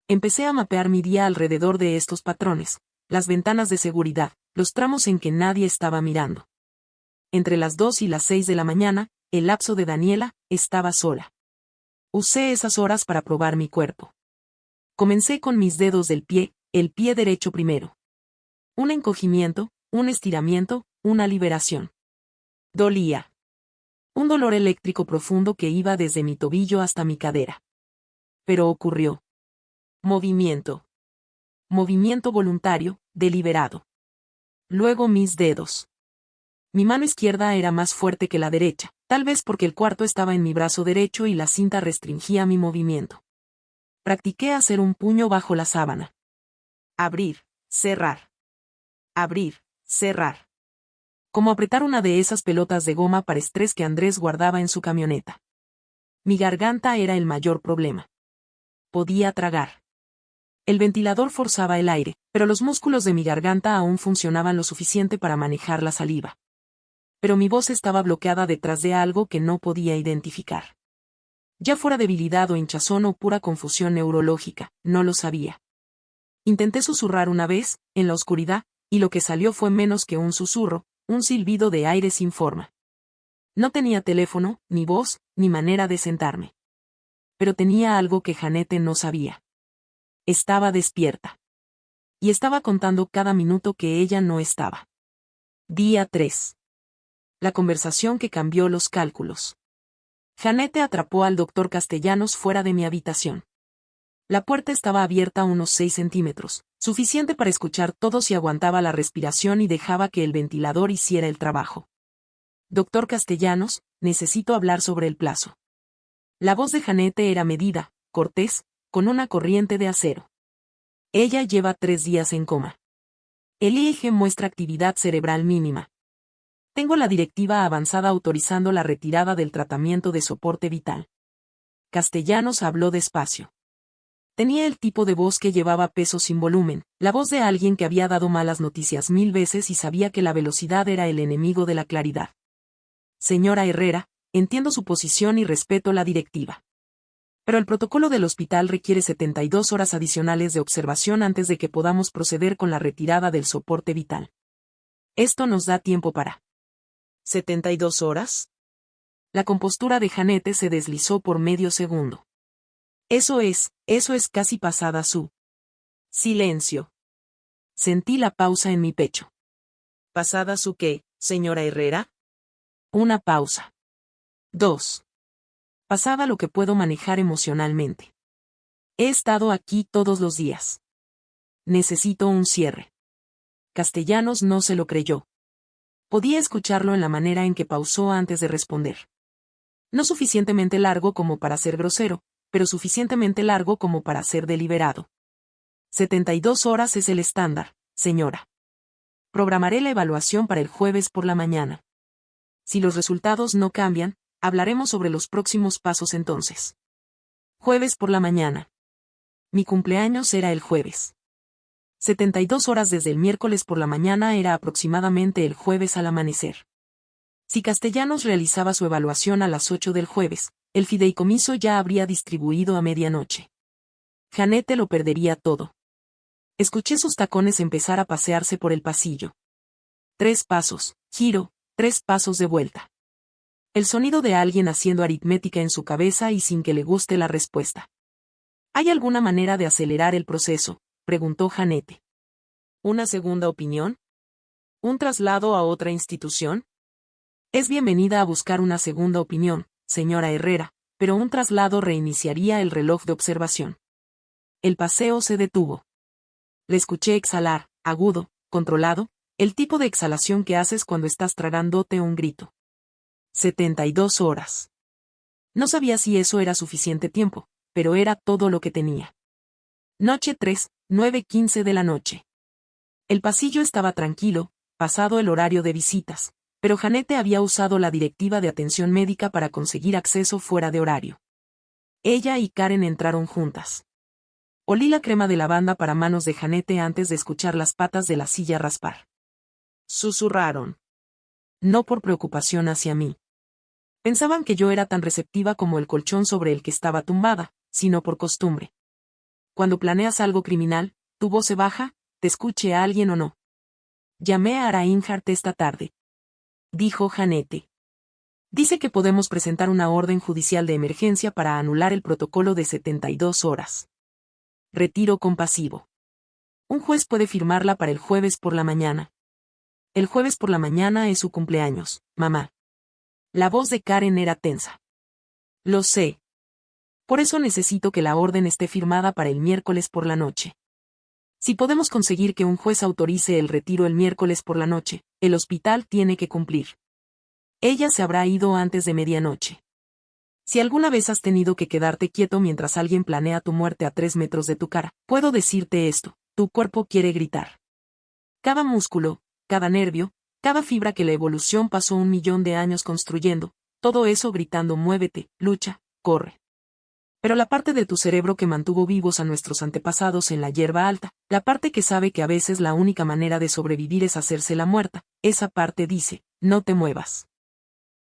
Empecé a mapear mi día alrededor de estos patrones, las ventanas de seguridad, los tramos en que nadie estaba mirando. Entre las 2 y las 6 de la mañana, el lapso de Daniela, estaba sola. Usé esas horas para probar mi cuerpo. Comencé con mis dedos del pie, el pie derecho primero. Un encogimiento, un estiramiento, una liberación. Dolía. Un dolor eléctrico profundo que iba desde mi tobillo hasta mi cadera. Pero ocurrió. Movimiento. Movimiento voluntario, deliberado. Luego mis dedos. Mi mano izquierda era más fuerte que la derecha, tal vez porque el cuarto estaba en mi brazo derecho y la cinta restringía mi movimiento. Practiqué hacer un puño bajo la sábana. Abrir, cerrar. Abrir, cerrar. Como apretar una de esas pelotas de goma para estrés que Andrés guardaba en su camioneta. Mi garganta era el mayor problema. Podía tragar. El ventilador forzaba el aire, pero los músculos de mi garganta aún funcionaban lo suficiente para manejar la saliva. Pero mi voz estaba bloqueada detrás de algo que no podía identificar. Ya fuera debilidad o hinchazón o pura confusión neurológica, no lo sabía. Intenté susurrar una vez, en la oscuridad, y lo que salió fue menos que un susurro, un silbido de aire sin forma. No tenía teléfono, ni voz, ni manera de sentarme. Pero tenía algo que Janete no sabía. Estaba despierta. Y estaba contando cada minuto que ella no estaba. Día 3. La conversación que cambió los cálculos. Janete atrapó al doctor Castellanos fuera de mi habitación. La puerta estaba abierta a unos 6 centímetros, suficiente para escuchar todo si aguantaba la respiración y dejaba que el ventilador hiciera el trabajo. Doctor Castellanos, necesito hablar sobre el plazo. La voz de Janete era medida, cortés, con una corriente de acero. Ella lleva 3 días en coma. El EEG muestra actividad cerebral mínima. Tengo la directiva avanzada autorizando la retirada del tratamiento de soporte vital. Castellanos habló despacio. Tenía el tipo de voz que llevaba peso sin volumen, la voz de alguien que había dado malas noticias 1000 veces y sabía que la velocidad era el enemigo de la claridad. Señora Herrera, entiendo su posición y respeto la directiva. Pero el protocolo del hospital requiere 72 horas adicionales de observación antes de que podamos proceder con la retirada del soporte vital. Esto nos da tiempo para... ¿72 horas? La compostura de Janete se deslizó por medio segundo. Eso es casi pasada su... Silencio. Sentí la pausa en mi pecho. ¿Pasada su qué, señora Herrera? Una pausa. 2. Pasada lo que puedo manejar emocionalmente. He estado aquí todos los días. Necesito un cierre. Castellanos no se lo creyó. Podía escucharlo en la manera en que pausó antes de responder. No suficientemente largo como para ser grosero, pero suficientemente largo como para ser deliberado. 72 horas es el estándar, señora. Programaré la evaluación para el jueves por la mañana. Si los resultados no cambian, hablaremos sobre los próximos pasos entonces. Jueves por la mañana. Mi cumpleaños era el jueves. 72 horas desde el miércoles por la mañana era aproximadamente el jueves al amanecer. Si Castellanos realizaba su evaluación a las 8 del jueves, el fideicomiso ya habría distribuido a medianoche. Janete lo perdería todo. Escuché sus tacones empezar a pasearse por el pasillo. 3 pasos, giro, 3 pasos de vuelta. El sonido de alguien haciendo aritmética en su cabeza y sin que le guste la respuesta. ¿Hay alguna manera de acelerar el proceso?, preguntó Janete. ¿Una segunda opinión? ¿Un traslado a otra institución? Es bienvenida a buscar una segunda opinión, señora Herrera, pero un traslado reiniciaría el reloj de observación. El paseo se detuvo. Le escuché exhalar, agudo, controlado, el tipo de exhalación que haces cuando estás tragándote un grito. 72 horas. No sabía si eso era suficiente tiempo, pero era todo lo que tenía. Noche 3, 9:15 de la noche. El pasillo estaba tranquilo, pasado el horario de visitas, pero Janete había usado la directiva de atención médica para conseguir acceso fuera de horario. Ella y Karen entraron juntas. Olí la crema de lavanda para manos de Janete antes de escuchar las patas de la silla raspar. Susurraron. No por preocupación hacia mí. Pensaban que yo era tan receptiva como el colchón sobre el que estaba tumbada, sino por costumbre. Cuando planeas algo criminal, tu voz se baja, te escuche a alguien o no. Llamé a Reinhardt esta tarde. Dijo Janete. Dice que podemos presentar una orden judicial de emergencia para anular el protocolo de 72 horas. Retiro compasivo. Un juez puede firmarla para el jueves por la mañana. El jueves por la mañana es su cumpleaños, mamá. La voz de Karen era tensa. Lo sé. Por eso necesito que la orden esté firmada para el miércoles por la noche. Si podemos conseguir que un juez autorice el retiro el miércoles por la noche, el hospital tiene que cumplir. Ella se habrá ido antes de medianoche. Si alguna vez has tenido que quedarte quieto mientras alguien planea tu muerte a 3 metros de tu cara, puedo decirte esto, tu cuerpo quiere gritar. Cada músculo, cada nervio, cada fibra que la evolución pasó 1.000.000 de años construyendo, todo eso gritando muévete, lucha, corre. Pero la parte de tu cerebro que mantuvo vivos a nuestros antepasados en la hierba alta, la parte que sabe que a veces la única manera de sobrevivir es hacerse la muerta, esa parte dice, no te muevas.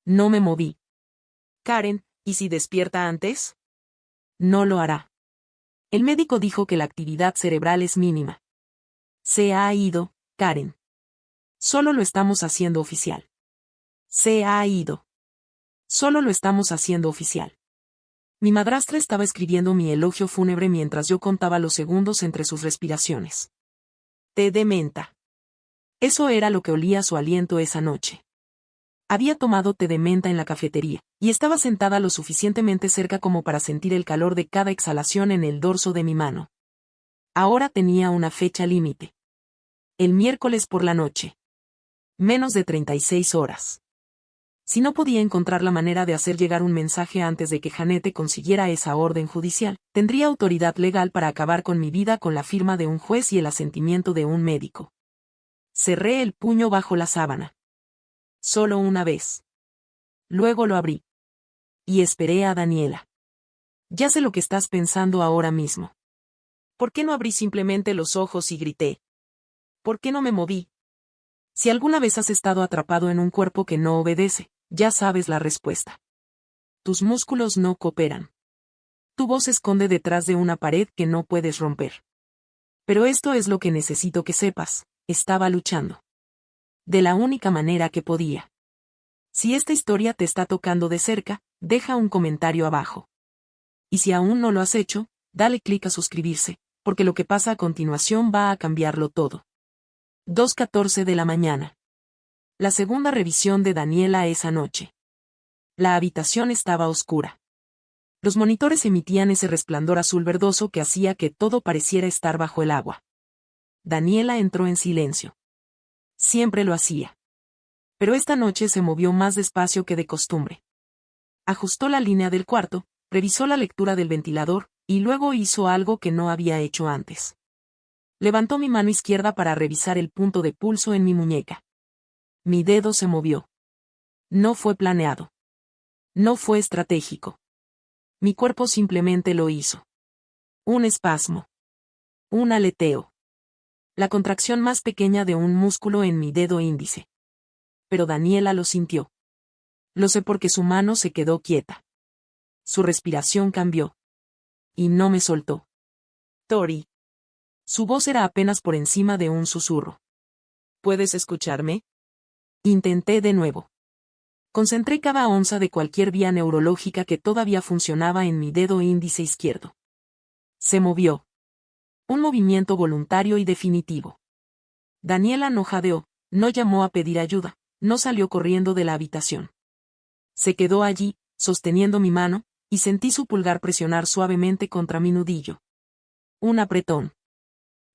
No me moví. Karen, ¿Y si despierta antes? No lo hará. El médico dijo que la actividad cerebral es mínima. Se ha ido, Karen. Solo lo estamos haciendo oficial. Se ha ido. Solo lo estamos haciendo oficial. Mi madrastra estaba escribiendo mi elogio fúnebre mientras yo contaba los segundos entre sus respiraciones. Té de menta. Eso era lo que olía su aliento esa noche. Había tomado té de menta en la cafetería, y estaba sentada lo suficientemente cerca como para sentir el calor de cada exhalación en el dorso de mi mano. Ahora tenía una fecha límite. El miércoles por la noche. Menos de 36 horas. Si no podía encontrar la manera de hacer llegar un mensaje antes de que Janete consiguiera esa orden judicial, tendría autoridad legal para acabar con mi vida con la firma de un juez y el asentimiento de un médico. Cerré el puño bajo la sábana. Solo una vez. Luego lo abrí. Y esperé a Daniela. Ya sé lo que estás pensando ahora mismo. ¿Por qué no abrí simplemente los ojos y grité? ¿Por qué no me moví? Si alguna vez has estado atrapado en un cuerpo que no obedece, ya sabes la respuesta. Tus músculos no cooperan. Tu voz se esconde detrás de una pared que no puedes romper. Pero esto es lo que necesito que sepas, estaba luchando. De la única manera que podía. Si esta historia te está tocando de cerca, deja un comentario abajo. Y si aún no lo has hecho, dale clic a suscribirse, porque lo que pasa a continuación va a cambiarlo todo. 2:14 de la mañana. La segunda revisión de Daniela esa noche. La habitación estaba oscura. Los monitores emitían ese resplandor azul verdoso que hacía que todo pareciera estar bajo el agua. Daniela entró en silencio. Siempre lo hacía. Pero esta noche se movió más despacio que de costumbre. Ajustó la línea del cuarto, revisó la lectura del ventilador, y luego hizo algo que no había hecho antes. Levantó mi mano izquierda para revisar el punto de pulso en mi muñeca. Mi dedo se movió. No fue planeado. No fue estratégico. Mi cuerpo simplemente lo hizo. Un espasmo. Un aleteo. La contracción más pequeña de un músculo en mi dedo índice. Pero Daniela lo sintió. Lo sé porque su mano se quedó quieta. Su respiración cambió. Y no me soltó. Tori. Su voz era apenas por encima de un susurro. ¿Puedes escucharme? Intenté de nuevo. Concentré cada onza de cualquier vía neurológica que todavía funcionaba en mi dedo índice izquierdo. Se movió. Un movimiento voluntario y definitivo. Daniela no jadeó, no llamó a pedir ayuda, no salió corriendo de la habitación. Se quedó allí, sosteniendo mi mano, y sentí su pulgar presionar suavemente contra mi nudillo. Un apretón.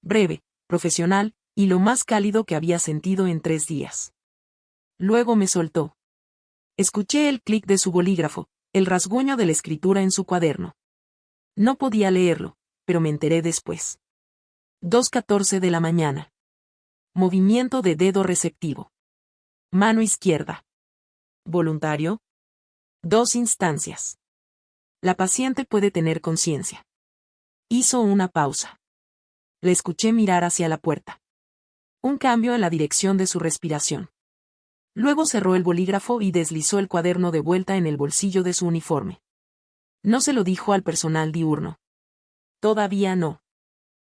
Breve, profesional, y lo más cálido que había sentido en 3 días. Luego me soltó. Escuché el clic de su bolígrafo, el rasguño de la escritura en su cuaderno. No podía leerlo, pero me enteré después. 2:14 de la mañana. Movimiento de dedo receptivo. Mano izquierda. Voluntario. 2 instancias. La paciente puede tener conciencia. Hizo una pausa. Le escuché mirar hacia la puerta. Un cambio en la dirección de su respiración. Luego cerró el bolígrafo y deslizó el cuaderno de vuelta en el bolsillo de su uniforme. No se lo dijo al personal diurno. Todavía no.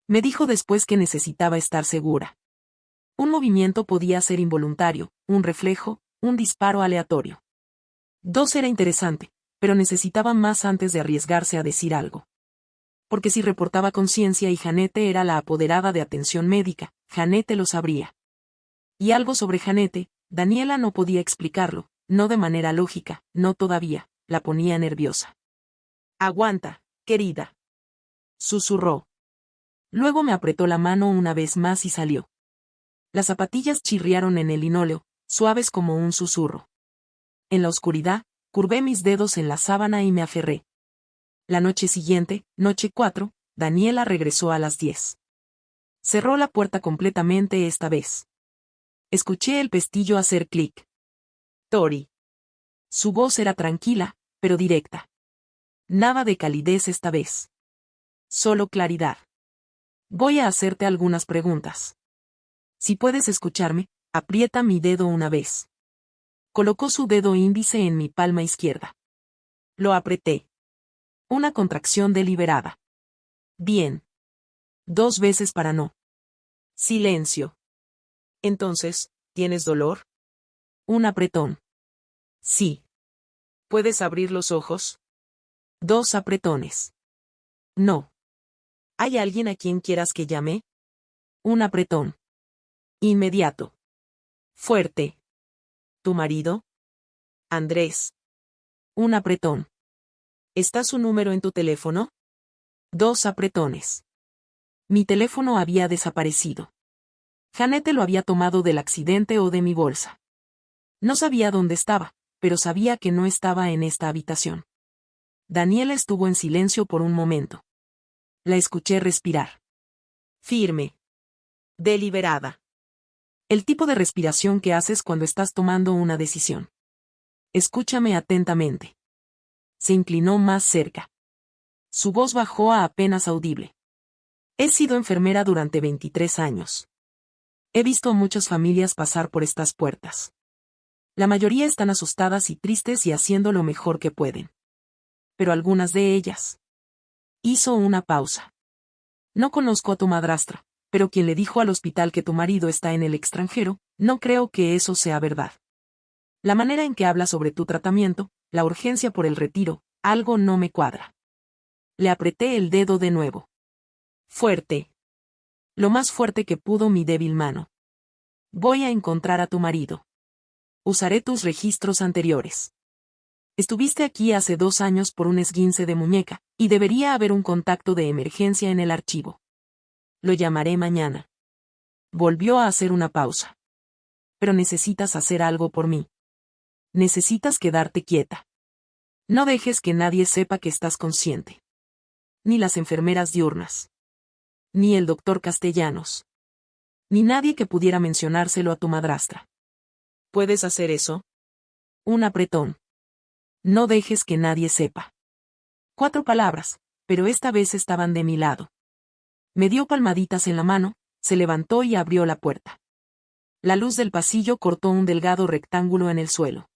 Me dijo después que necesitaba estar segura. Un movimiento podía ser involuntario, un reflejo, un disparo aleatorio. 2 era interesante, pero necesitaba más antes de arriesgarse a decir algo. Porque si reportaba conciencia y Janete era la apoderada de atención médica, Janete lo sabría. Y algo sobre Janete, Daniela no podía explicarlo, no de manera lógica, no todavía, la ponía nerviosa. Aguanta, querida. Susurró. Luego me apretó la mano una vez más y salió. Las zapatillas chirriaron en el linóleo, suaves como un susurro. En la oscuridad, curvé mis dedos en la sábana y me aferré. La noche siguiente, noche 4, Daniela regresó a las 10. Cerró la puerta completamente esta vez. Escuché el pestillo hacer clic. Tori. Su voz era tranquila, pero directa. Nada de calidez esta vez. Solo claridad. Voy a hacerte algunas preguntas. Si puedes escucharme, aprieta mi dedo una vez. Colocó su dedo índice en mi palma izquierda. Lo apreté. Una contracción deliberada. Bien. 2 veces para no. Silencio. Entonces, ¿tienes dolor? Un apretón. Sí. ¿Puedes abrir los ojos? 2 apretones. No. ¿Hay alguien a quien quieras que llame? Un apretón. Inmediato. Fuerte. ¿Tu marido? Andrés. Un apretón. ¿Está su número en tu teléfono? 2 apretones. Mi teléfono había desaparecido. Janete lo había tomado del accidente o de mi bolsa. No sabía dónde estaba, pero sabía que no estaba en esta habitación. Daniela estuvo en silencio por un momento. La escuché respirar. Firme. Deliberada. El tipo de respiración que haces cuando estás tomando una decisión. Escúchame atentamente. Se inclinó más cerca. Su voz bajó a apenas audible. He sido enfermera durante 23 años. He visto muchas familias pasar por estas puertas. La mayoría están asustadas y tristes y haciendo lo mejor que pueden. Pero algunas de ellas. Hizo una pausa. No conozco a tu madrastra, pero quien le dijo al hospital que tu marido está en el extranjero, no creo que eso sea verdad. La manera en que habla sobre tu tratamiento, la urgencia por el retiro, algo no me cuadra. Le apreté el dedo de nuevo. Fuerte. Lo más fuerte que pudo mi débil mano. Voy a encontrar a tu marido. Usaré tus registros anteriores. Estuviste aquí hace 2 años por un esguince de muñeca, y debería haber un contacto de emergencia en el archivo. Lo llamaré mañana. Volvió a hacer una pausa. Pero necesitas hacer algo por mí. Necesitas quedarte quieta. No dejes que nadie sepa que estás consciente. Ni las enfermeras diurnas. Ni el doctor Castellanos. Ni nadie que pudiera mencionárselo a tu madrastra. ¿Puedes hacer eso? Un apretón. No dejes que nadie sepa. 4 palabras, pero esta vez estaban de mi lado. Me dio palmaditas en la mano, se levantó y abrió la puerta. La luz del pasillo cortó un delgado rectángulo en el suelo.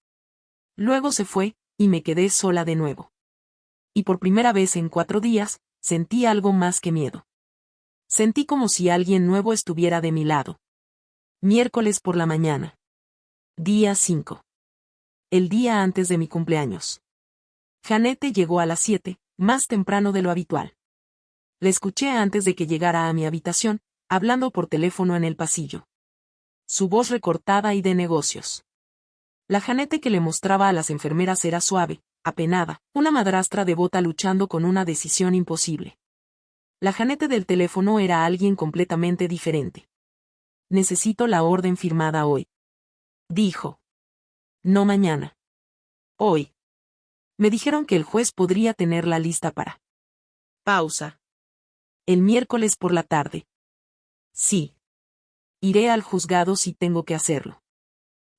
Luego se fue, y me quedé sola de nuevo. Y por primera vez en 4 días, sentí algo más que miedo. Sentí como si alguien nuevo estuviera de mi lado. Miércoles por la mañana. Día 5. El día antes de mi cumpleaños. Janete llegó a las 7, más temprano de lo habitual. Le escuché antes de que llegara a mi habitación, hablando por teléfono en el pasillo. Su voz recortada y de negocios. La Janete que le mostraba a las enfermeras era suave, apenada, una madrastra devota luchando con una decisión imposible. La Janete del teléfono era alguien completamente diferente. Necesito la orden firmada hoy. Dijo. No mañana. Hoy. Me dijeron que el juez podría tenerla lista para. Pausa. El miércoles por la tarde. Sí. Iré al juzgado si tengo que hacerlo.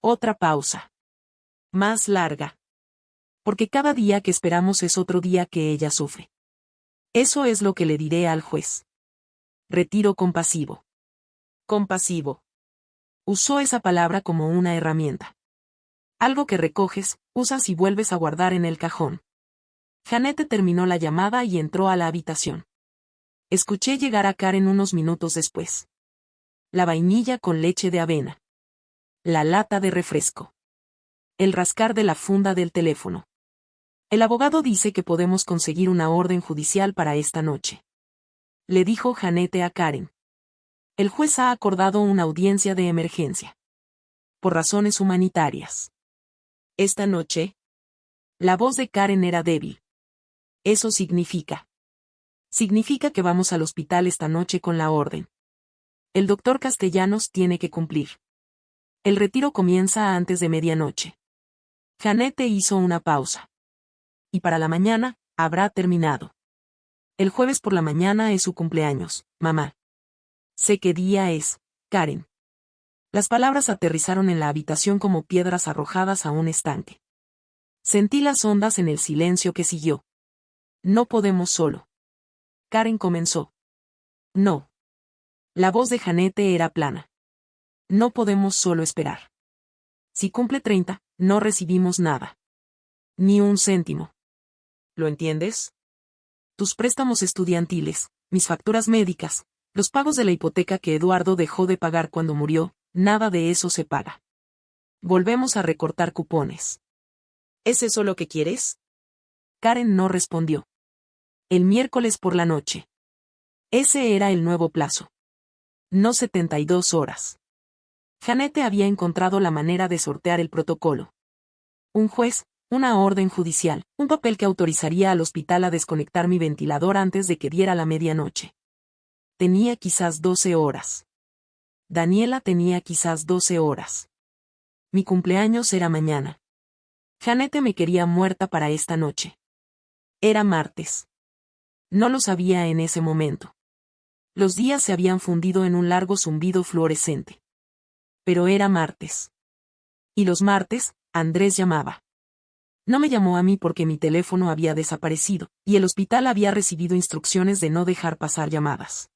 Otra pausa. Más larga. Porque cada día que esperamos es otro día que ella sufre. Eso es lo que le diré al juez. Retiro compasivo. Compasivo. Usó esa palabra como una herramienta. Algo que recoges, usas y vuelves a guardar en el cajón. Janete terminó la llamada y entró a la habitación. Escuché llegar a Karen unos minutos después. La vainilla con leche de avena. La lata de refresco. El rascar de la funda del teléfono. El abogado dice que podemos conseguir una orden judicial para esta noche. Le dijo Janete a Karen. El juez ha acordado una audiencia de emergencia. Por razones humanitarias. Esta noche. La voz de Karen era débil. Eso significa. Significa que vamos al hospital esta noche con la orden. El doctor Castellanos tiene que cumplir. El retiro comienza antes de medianoche. Janete hizo una pausa. Y para la mañana, habrá terminado. El jueves por la mañana es su cumpleaños, mamá. Sé qué día es, Karen. Las palabras aterrizaron en la habitación como piedras arrojadas a un estanque. Sentí las ondas en el silencio que siguió. No podemos solo. Karen comenzó. No. La voz de Janete era plana. No podemos solo esperar. Si cumple 30, no recibimos nada. Ni un céntimo. ¿Lo entiendes? Tus préstamos estudiantiles, mis facturas médicas, los pagos de la hipoteca que Eduardo dejó de pagar cuando murió, nada de eso se paga. Volvemos a recortar cupones. ¿Es eso lo que quieres? Karen no respondió. El miércoles por la noche. Ese era el nuevo plazo. No 72 horas. Janete había encontrado la manera de sortear el protocolo. Un juez, una orden judicial, un papel que autorizaría al hospital a desconectar mi ventilador antes de que diera la medianoche. Tenía quizás 12 horas. Daniela tenía quizás 12 horas. Mi cumpleaños era mañana. Janete me quería muerta para esta noche. Era martes. No lo sabía en ese momento. Los días se habían fundido en un largo zumbido fluorescente. Pero era martes. Y los martes, Andrés llamaba. No me llamó a mí porque mi teléfono había desaparecido, y el hospital había recibido instrucciones de no dejar pasar llamadas.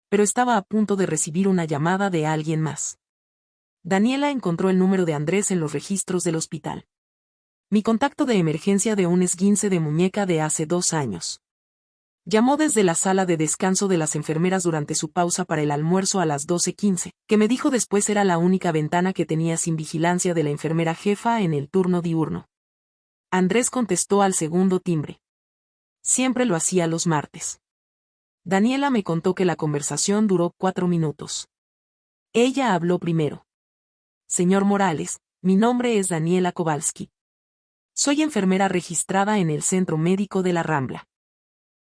Pero estaba a punto de recibir una llamada de alguien más. Daniela encontró el número de Andrés en los registros del hospital. Mi contacto de emergencia de un esguince de muñeca de hace 2 años. Llamó desde la sala de descanso de las enfermeras durante su pausa para el almuerzo a las 12:15, que me dijo después era la única ventana que tenía sin vigilancia de la enfermera jefa en el turno diurno. Andrés contestó al segundo timbre. Siempre lo hacía los martes. Daniela me contó que la conversación duró 4 minutos. Ella habló primero. Señor Morales, mi nombre es Daniela Kowalski. Soy enfermera registrada en el Centro Médico de la Rambla.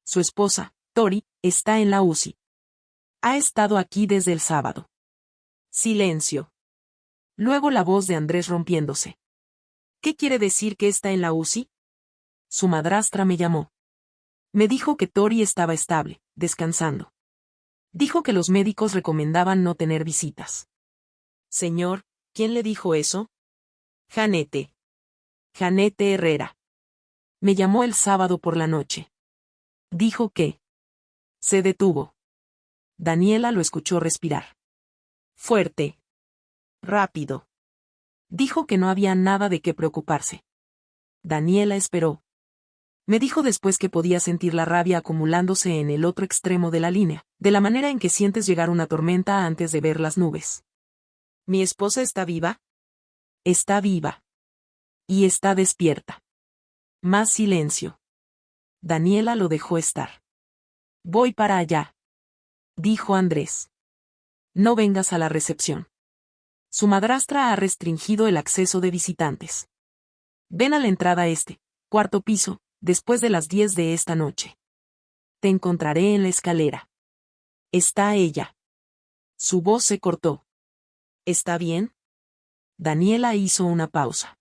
Su esposa, Tori, está en la UCI. Ha estado aquí desde el sábado. Silencio. Luego la voz de Andrés rompiéndose. ¿Qué quiere decir que está en la UCI? Su madrastra me llamó. Me dijo que Tori estaba estable, descansando. Dijo que los médicos recomendaban no tener visitas. Señor, ¿quién le dijo eso? Janete. Janete Herrera. Me llamó el sábado por la noche. Dijo que se detuvo. Daniela lo escuchó respirar. Fuerte. Rápido. Dijo que no había nada de qué preocuparse. Daniela esperó. Me dijo después que podía sentir la rabia acumulándose en el otro extremo de la línea, de la manera en que sientes llegar una tormenta antes de ver las nubes. ¿Mi esposa está viva? Está viva. Y está despierta. Más silencio. Daniela lo dejó estar. Voy para allá, dijo Andrés. No vengas a la recepción. Su madrastra ha restringido el acceso de visitantes. Ven a la entrada cuarto piso, después de las 10 de esta noche. Te encontraré en la escalera. Está ella. Su voz se cortó. ¿Está bien? Daniela hizo una pausa.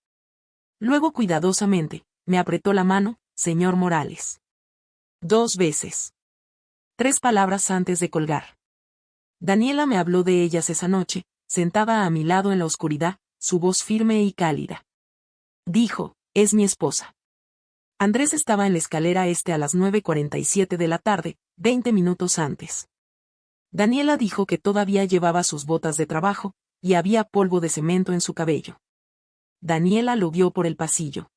Luego cuidadosamente, me apretó la mano, señor Morales. 2 veces. 3 palabras antes de colgar. Daniela me habló de ellas esa noche, sentada a mi lado en la oscuridad, su voz firme y cálida. Dijo, es mi esposa. Andrés estaba en la escalera a las 9:47 de la tarde, 20 minutos antes. Daniela dijo que todavía llevaba sus botas de trabajo, y había polvo de cemento en su cabello. Daniela lo vio por el pasillo.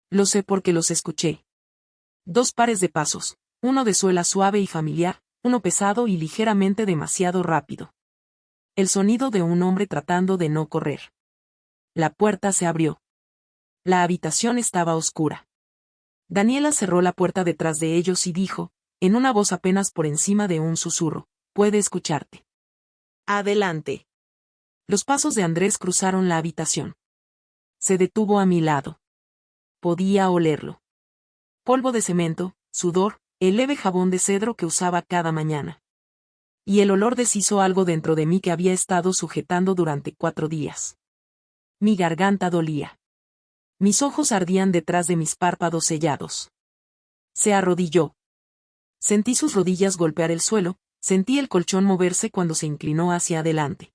Lo sé porque los escuché. 2 pares de pasos, uno de suela suave y familiar, uno pesado y ligeramente demasiado rápido. El sonido de un hombre tratando de no correr. La puerta se abrió. La habitación estaba oscura. Daniela cerró la puerta detrás de ellos y dijo, en una voz apenas por encima de un susurro, puede escucharte. Adelante. Los pasos de Andrés cruzaron la habitación. Se detuvo a mi lado. Podía olerlo. Polvo de cemento, sudor, el leve jabón de cedro que usaba cada mañana. Y el olor deshizo algo dentro de mí que había estado sujetando durante 4 días. Mi garganta dolía. Mis ojos ardían detrás de mis párpados sellados. Se arrodilló. Sentí sus rodillas golpear el suelo, sentí el colchón moverse cuando se inclinó hacia adelante.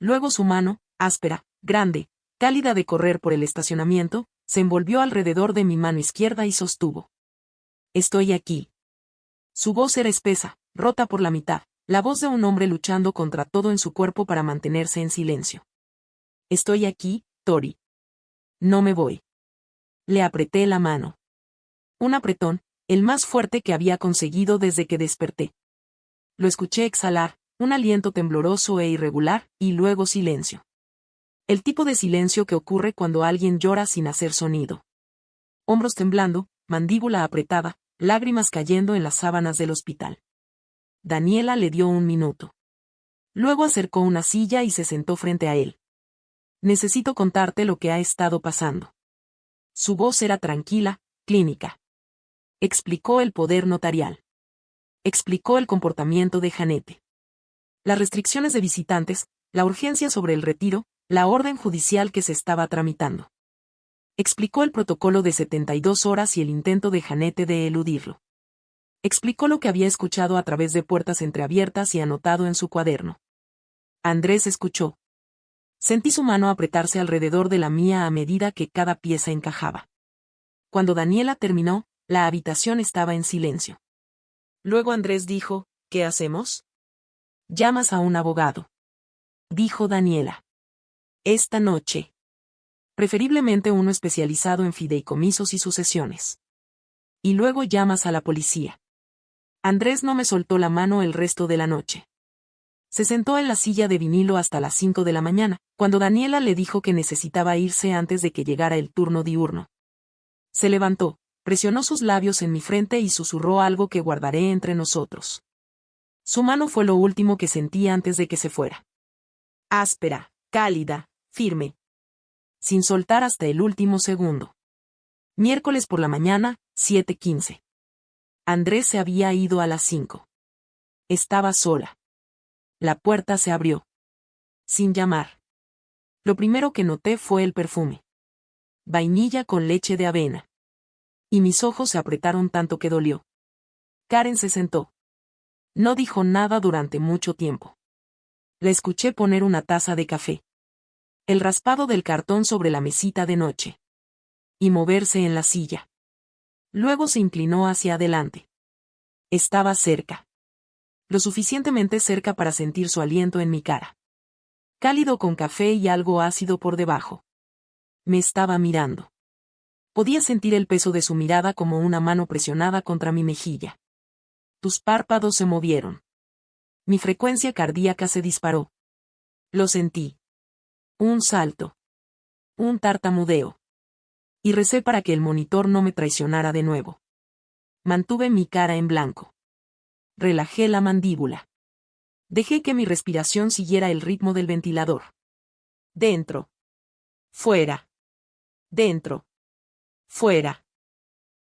Luego su mano, áspera, grande, cálida de correr por el estacionamiento, se envolvió alrededor de mi mano izquierda y sostuvo. Estoy aquí. Su voz era espesa, rota por la mitad, la voz de un hombre luchando contra todo en su cuerpo para mantenerse en silencio. Estoy aquí, Tori. No me voy. Le apreté la mano. Un apretón, el más fuerte que había conseguido desde que desperté. Lo escuché exhalar, un aliento tembloroso e irregular, y luego silencio. El tipo de silencio que ocurre cuando alguien llora sin hacer sonido. Hombros temblando, mandíbula apretada, lágrimas cayendo en las sábanas del hospital. Daniela le dio un minuto. Luego acercó una silla y se sentó frente a él. Necesito contarte lo que ha estado pasando. Su voz era tranquila, clínica. Explicó el poder notarial. Explicó el comportamiento de Janete. Las restricciones de visitantes, la urgencia sobre el retiro, la orden judicial que se estaba tramitando. Explicó el protocolo de 72 horas y el intento de Janete de eludirlo. Explicó lo que había escuchado a través de puertas entreabiertas y anotado en su cuaderno. Andrés escuchó. Sentí su mano apretarse alrededor de la mía a medida que cada pieza encajaba. Cuando Daniela terminó, la habitación estaba en silencio. Luego Andrés dijo, ¿qué hacemos? Llamas a un abogado. Dijo Daniela. Esta noche. Preferiblemente uno especializado en fideicomisos y sucesiones. Y luego llamas a la policía. Andrés no me soltó la mano el resto de la noche. Se sentó en la silla de vinilo hasta las 5 de la mañana, cuando Daniela le dijo que necesitaba irse antes de que llegara el turno diurno. Se levantó, presionó sus labios en mi frente y susurró algo que guardaré entre nosotros. Su mano fue lo último que sentí antes de que se fuera. Áspera, cálida, firme. Sin soltar hasta el último segundo. Miércoles por la mañana, 7:15. Andrés se había ido a las 5. Estaba sola. La puerta se abrió. Sin llamar. Lo primero que noté fue el perfume. Vainilla con leche de avena. Y mis ojos se apretaron tanto que dolió. Karen se sentó. No dijo nada durante mucho tiempo. La escuché poner una taza de café. El raspado del cartón sobre la mesita de noche. Y moverse en la silla. Luego se inclinó hacia adelante. Estaba cerca. Lo suficientemente cerca para sentir su aliento en mi cara. Cálido con café y algo ácido por debajo. Me estaba mirando. Podía sentir el peso de su mirada como una mano presionada contra mi mejilla. Tus párpados se movieron. Mi frecuencia cardíaca se disparó. Lo sentí. Un salto. Un tartamudeo. Y recé para que el monitor no me traicionara de nuevo. Mantuve mi cara en blanco. Relajé la mandíbula. Dejé que mi respiración siguiera el ritmo del ventilador. Dentro. Fuera. Dentro. Fuera.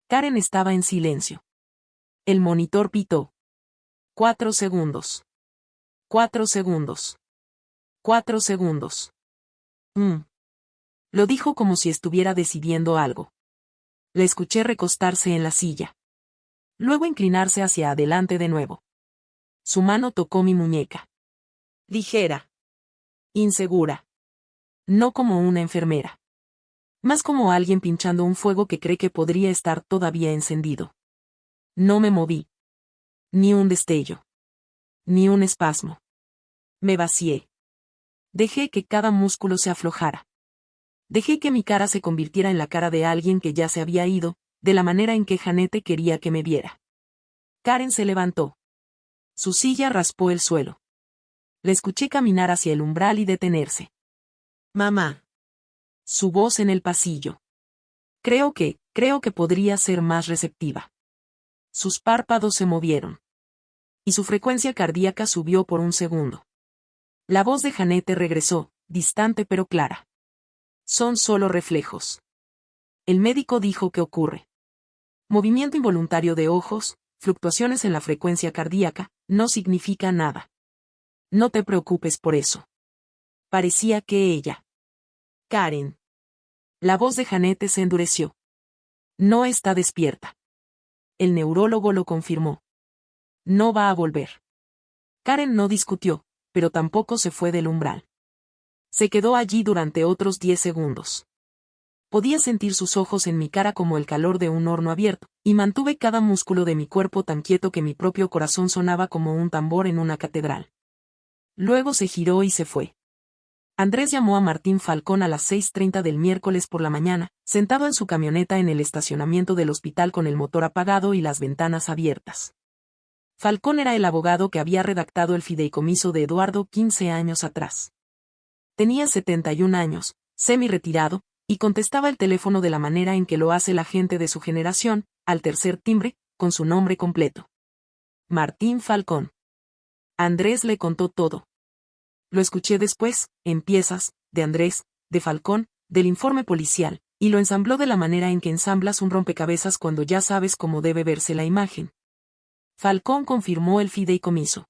Karen estaba en silencio. El monitor pitó. 4 segundos. 4 segundos. 4 segundos. Lo dijo como si estuviera decidiendo algo. Le escuché recostarse en la silla. Luego inclinarse hacia adelante de nuevo. Su mano tocó mi muñeca. Ligera. Insegura. No como una enfermera. Más como alguien pinchando un fuego que cree que podría estar todavía encendido. No me moví. Ni un destello. Ni un espasmo. Me vacié. Dejé que cada músculo se aflojara. Dejé que mi cara se convirtiera en la cara de alguien que ya se había ido, de la manera en que Janete quería que me viera. Karen se levantó. Su silla raspó el suelo. Le escuché caminar hacia el umbral y detenerse. Mamá. Su voz en el pasillo. Creo que podría ser más receptiva. Sus párpados se movieron. Y su frecuencia cardíaca subió por un segundo. La voz de Janete regresó, distante pero clara. Son solo reflejos. El médico dijo que ocurre. Movimiento involuntario de ojos, fluctuaciones en la frecuencia cardíaca, no significa nada. No te preocupes por eso. Parecía que ella. Karen. La voz de Janete se endureció. No está despierta. El neurólogo lo confirmó. No va a volver. Karen no discutió, pero tampoco se fue del umbral. Se quedó allí durante otros 10 segundos. Podía sentir sus ojos en mi cara como el calor de un horno abierto, y mantuve cada músculo de mi cuerpo tan quieto que mi propio corazón sonaba como un tambor en una catedral. Luego se giró y se fue. Andrés llamó a Martín Falcón a las 6:30 del miércoles por la mañana, sentado en su camioneta en el estacionamiento del hospital con el motor apagado y las ventanas abiertas. Falcón era el abogado que había redactado el fideicomiso de Eduardo 15 años atrás. Tenía 71 años, semi-retirado, y contestaba el teléfono de la manera en que lo hace la gente de su generación, al tercer timbre, con su nombre completo. Martín Falcón. Andrés le contó todo. Lo escuché después, en piezas, de Andrés, de Falcón, del informe policial, y lo ensambló de la manera en que ensamblas un rompecabezas cuando ya sabes cómo debe verse la imagen. Falcón confirmó el fideicomiso.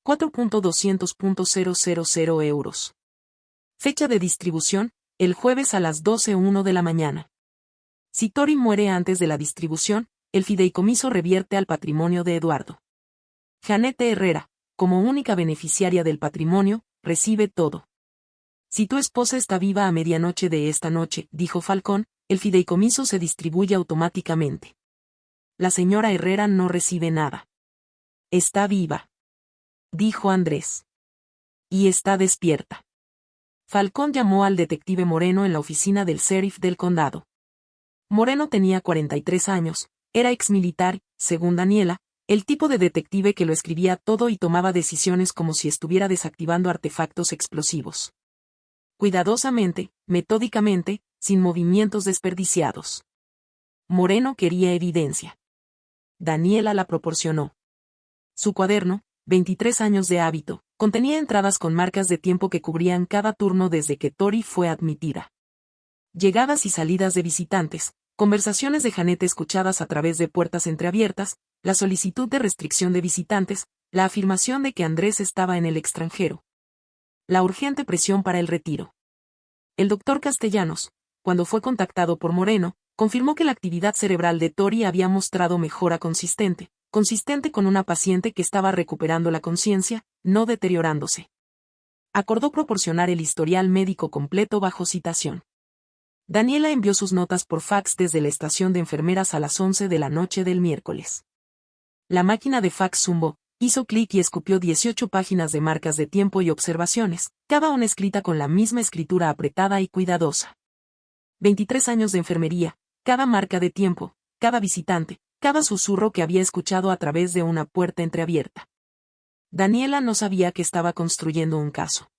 4.200.000 euros. Fecha de distribución, el jueves a las 12:01 de la mañana. Si Tori muere antes de la distribución, el fideicomiso revierte al patrimonio de Eduardo. Janette Herrera, como única beneficiaria del patrimonio, recibe todo. Si tu esposa está viva a medianoche de esta noche, dijo Falcón, el fideicomiso se distribuye automáticamente. La señora Herrera no recibe nada. Está viva, dijo Andrés. Y está despierta. Falcón llamó al detective Moreno en la oficina del sheriff del condado. Moreno tenía 43 años, era exmilitar, según Daniela, el tipo de detective que lo escribía todo y tomaba decisiones como si estuviera desactivando artefactos explosivos. Cuidadosamente, metódicamente, sin movimientos desperdiciados. Moreno quería evidencia. Daniela la proporcionó. Su cuaderno, 23 años de hábito, contenía entradas con marcas de tiempo que cubrían cada turno desde que Tori fue admitida. Llegadas y salidas de visitantes, conversaciones de Janette escuchadas a través de puertas entreabiertas, la solicitud de restricción de visitantes, la afirmación de que Andrés estaba en el extranjero. La urgente presión para el retiro. El doctor Castellanos, cuando fue contactado por Moreno, confirmó que la actividad cerebral de Tori había mostrado mejora consistente con una paciente que estaba recuperando la conciencia, no deteriorándose. Acordó proporcionar el historial médico completo bajo citación. Daniela envió sus notas por fax desde la estación de enfermeras a las 11 de la noche del miércoles. La máquina de fax zumbó, hizo clic y escupió 18 páginas de marcas de tiempo y observaciones, cada una escrita con la misma escritura apretada y cuidadosa. 23 años de enfermería, cada marca de tiempo, cada visitante, cada susurro que había escuchado a través de una puerta entreabierta. Daniela no sabía que estaba construyendo un caso.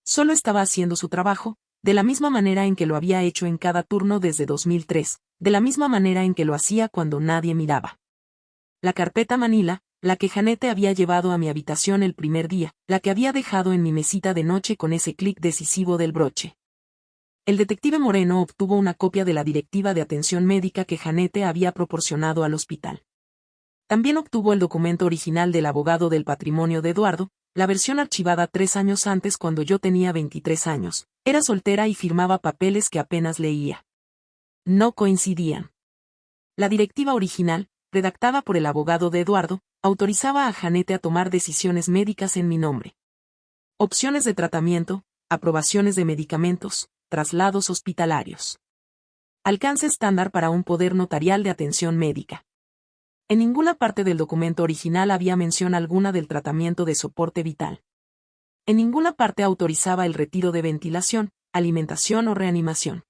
Solo estaba haciendo su trabajo, de la misma manera en que lo había hecho en cada turno desde 2003, de la misma manera en que lo hacía cuando nadie miraba. La carpeta Manila, la que Janette había llevado a mi habitación el primer día, la que había dejado en mi mesita de noche con ese clic decisivo del broche. El detective Moreno obtuvo una copia de la directiva de atención médica que Janette había proporcionado al hospital. También obtuvo el documento original del abogado del patrimonio de Eduardo, la versión archivada 3 años antes cuando yo tenía 23 años, era soltera y firmaba papeles que apenas leía. No coincidían. La directiva original, redactada por el abogado de Eduardo, autorizaba a Janette a tomar decisiones médicas en mi nombre. Opciones de tratamiento, aprobaciones de medicamentos, traslados hospitalarios. Alcance estándar para un poder notarial de atención médica. En ninguna parte del documento original había mención alguna del tratamiento de soporte vital. En ninguna parte autorizaba el retiro de ventilación, alimentación o reanimación.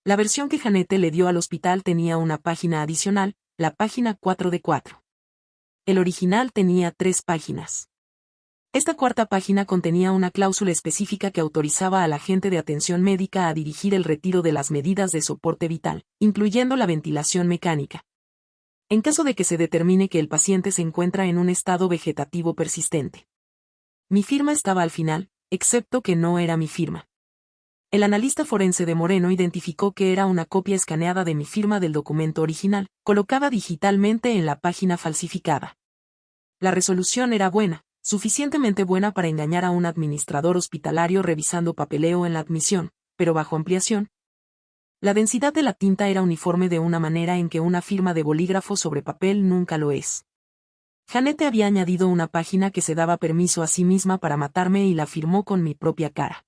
La versión que Janette le dio al hospital tenía una página adicional, la página 4 de 4. El original tenía 3 páginas. Esta cuarta página contenía una cláusula específica que autorizaba al agente de atención médica a dirigir el retiro de las medidas de soporte vital, incluyendo la ventilación mecánica. En caso de que se determine que el paciente se encuentra en un estado vegetativo persistente. Mi firma estaba al final, excepto que no era mi firma. El analista forense de Moreno identificó que era una copia escaneada de mi firma del documento original, colocada digitalmente en la página falsificada. La resolución era buena, suficientemente buena para engañar a un administrador hospitalario revisando papeleo en la admisión, pero bajo ampliación. La densidad de la tinta era uniforme de una manera en que una firma de bolígrafo sobre papel nunca lo es. Janette había añadido una página que se daba permiso a sí misma para matarme y la firmó con mi propia cara.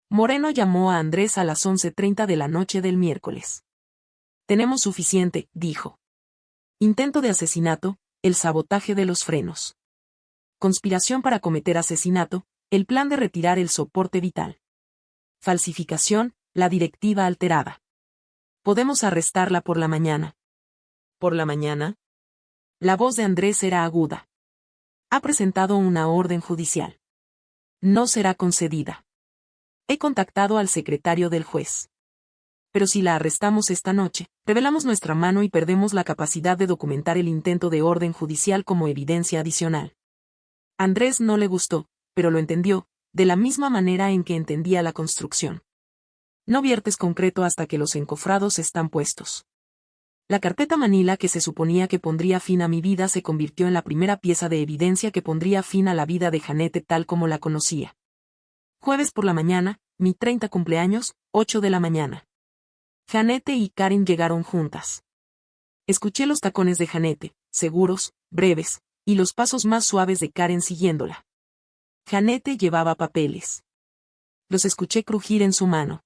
Moreno llamó a Andrés a las 11:30 de la noche del miércoles. Tenemos suficiente, dijo. Intento de asesinato, el sabotaje de los frenos. Conspiración para cometer asesinato, El plan de retirar el soporte vital. Falsificación, la directiva alterada. Podemos arrestarla por la mañana. ¿Por la mañana? La voz de Andrés era aguda. Ha presentado una orden judicial. No será concedida. He contactado al secretario del juez. Pero si la arrestamos esta noche, revelamos nuestra mano y perdemos la capacidad de documentar el intento de orden judicial como evidencia adicional. Andrés no le gustó, pero lo entendió, de la misma manera en que entendía la construcción. No viertes concreto hasta que los encofrados están puestos. La carpeta Manila que se suponía que pondría fin a mi vida se convirtió en la primera pieza de evidencia que pondría fin a la vida de Janete tal como la conocía. Jueves por la mañana, mi 30 cumpleaños, 8 de la mañana. Janete y Karen llegaron juntas. Escuché los tacones de Janete, seguros, breves, y los pasos más suaves de Karen siguiéndola. Janete llevaba papeles. Los escuché crujir en su mano.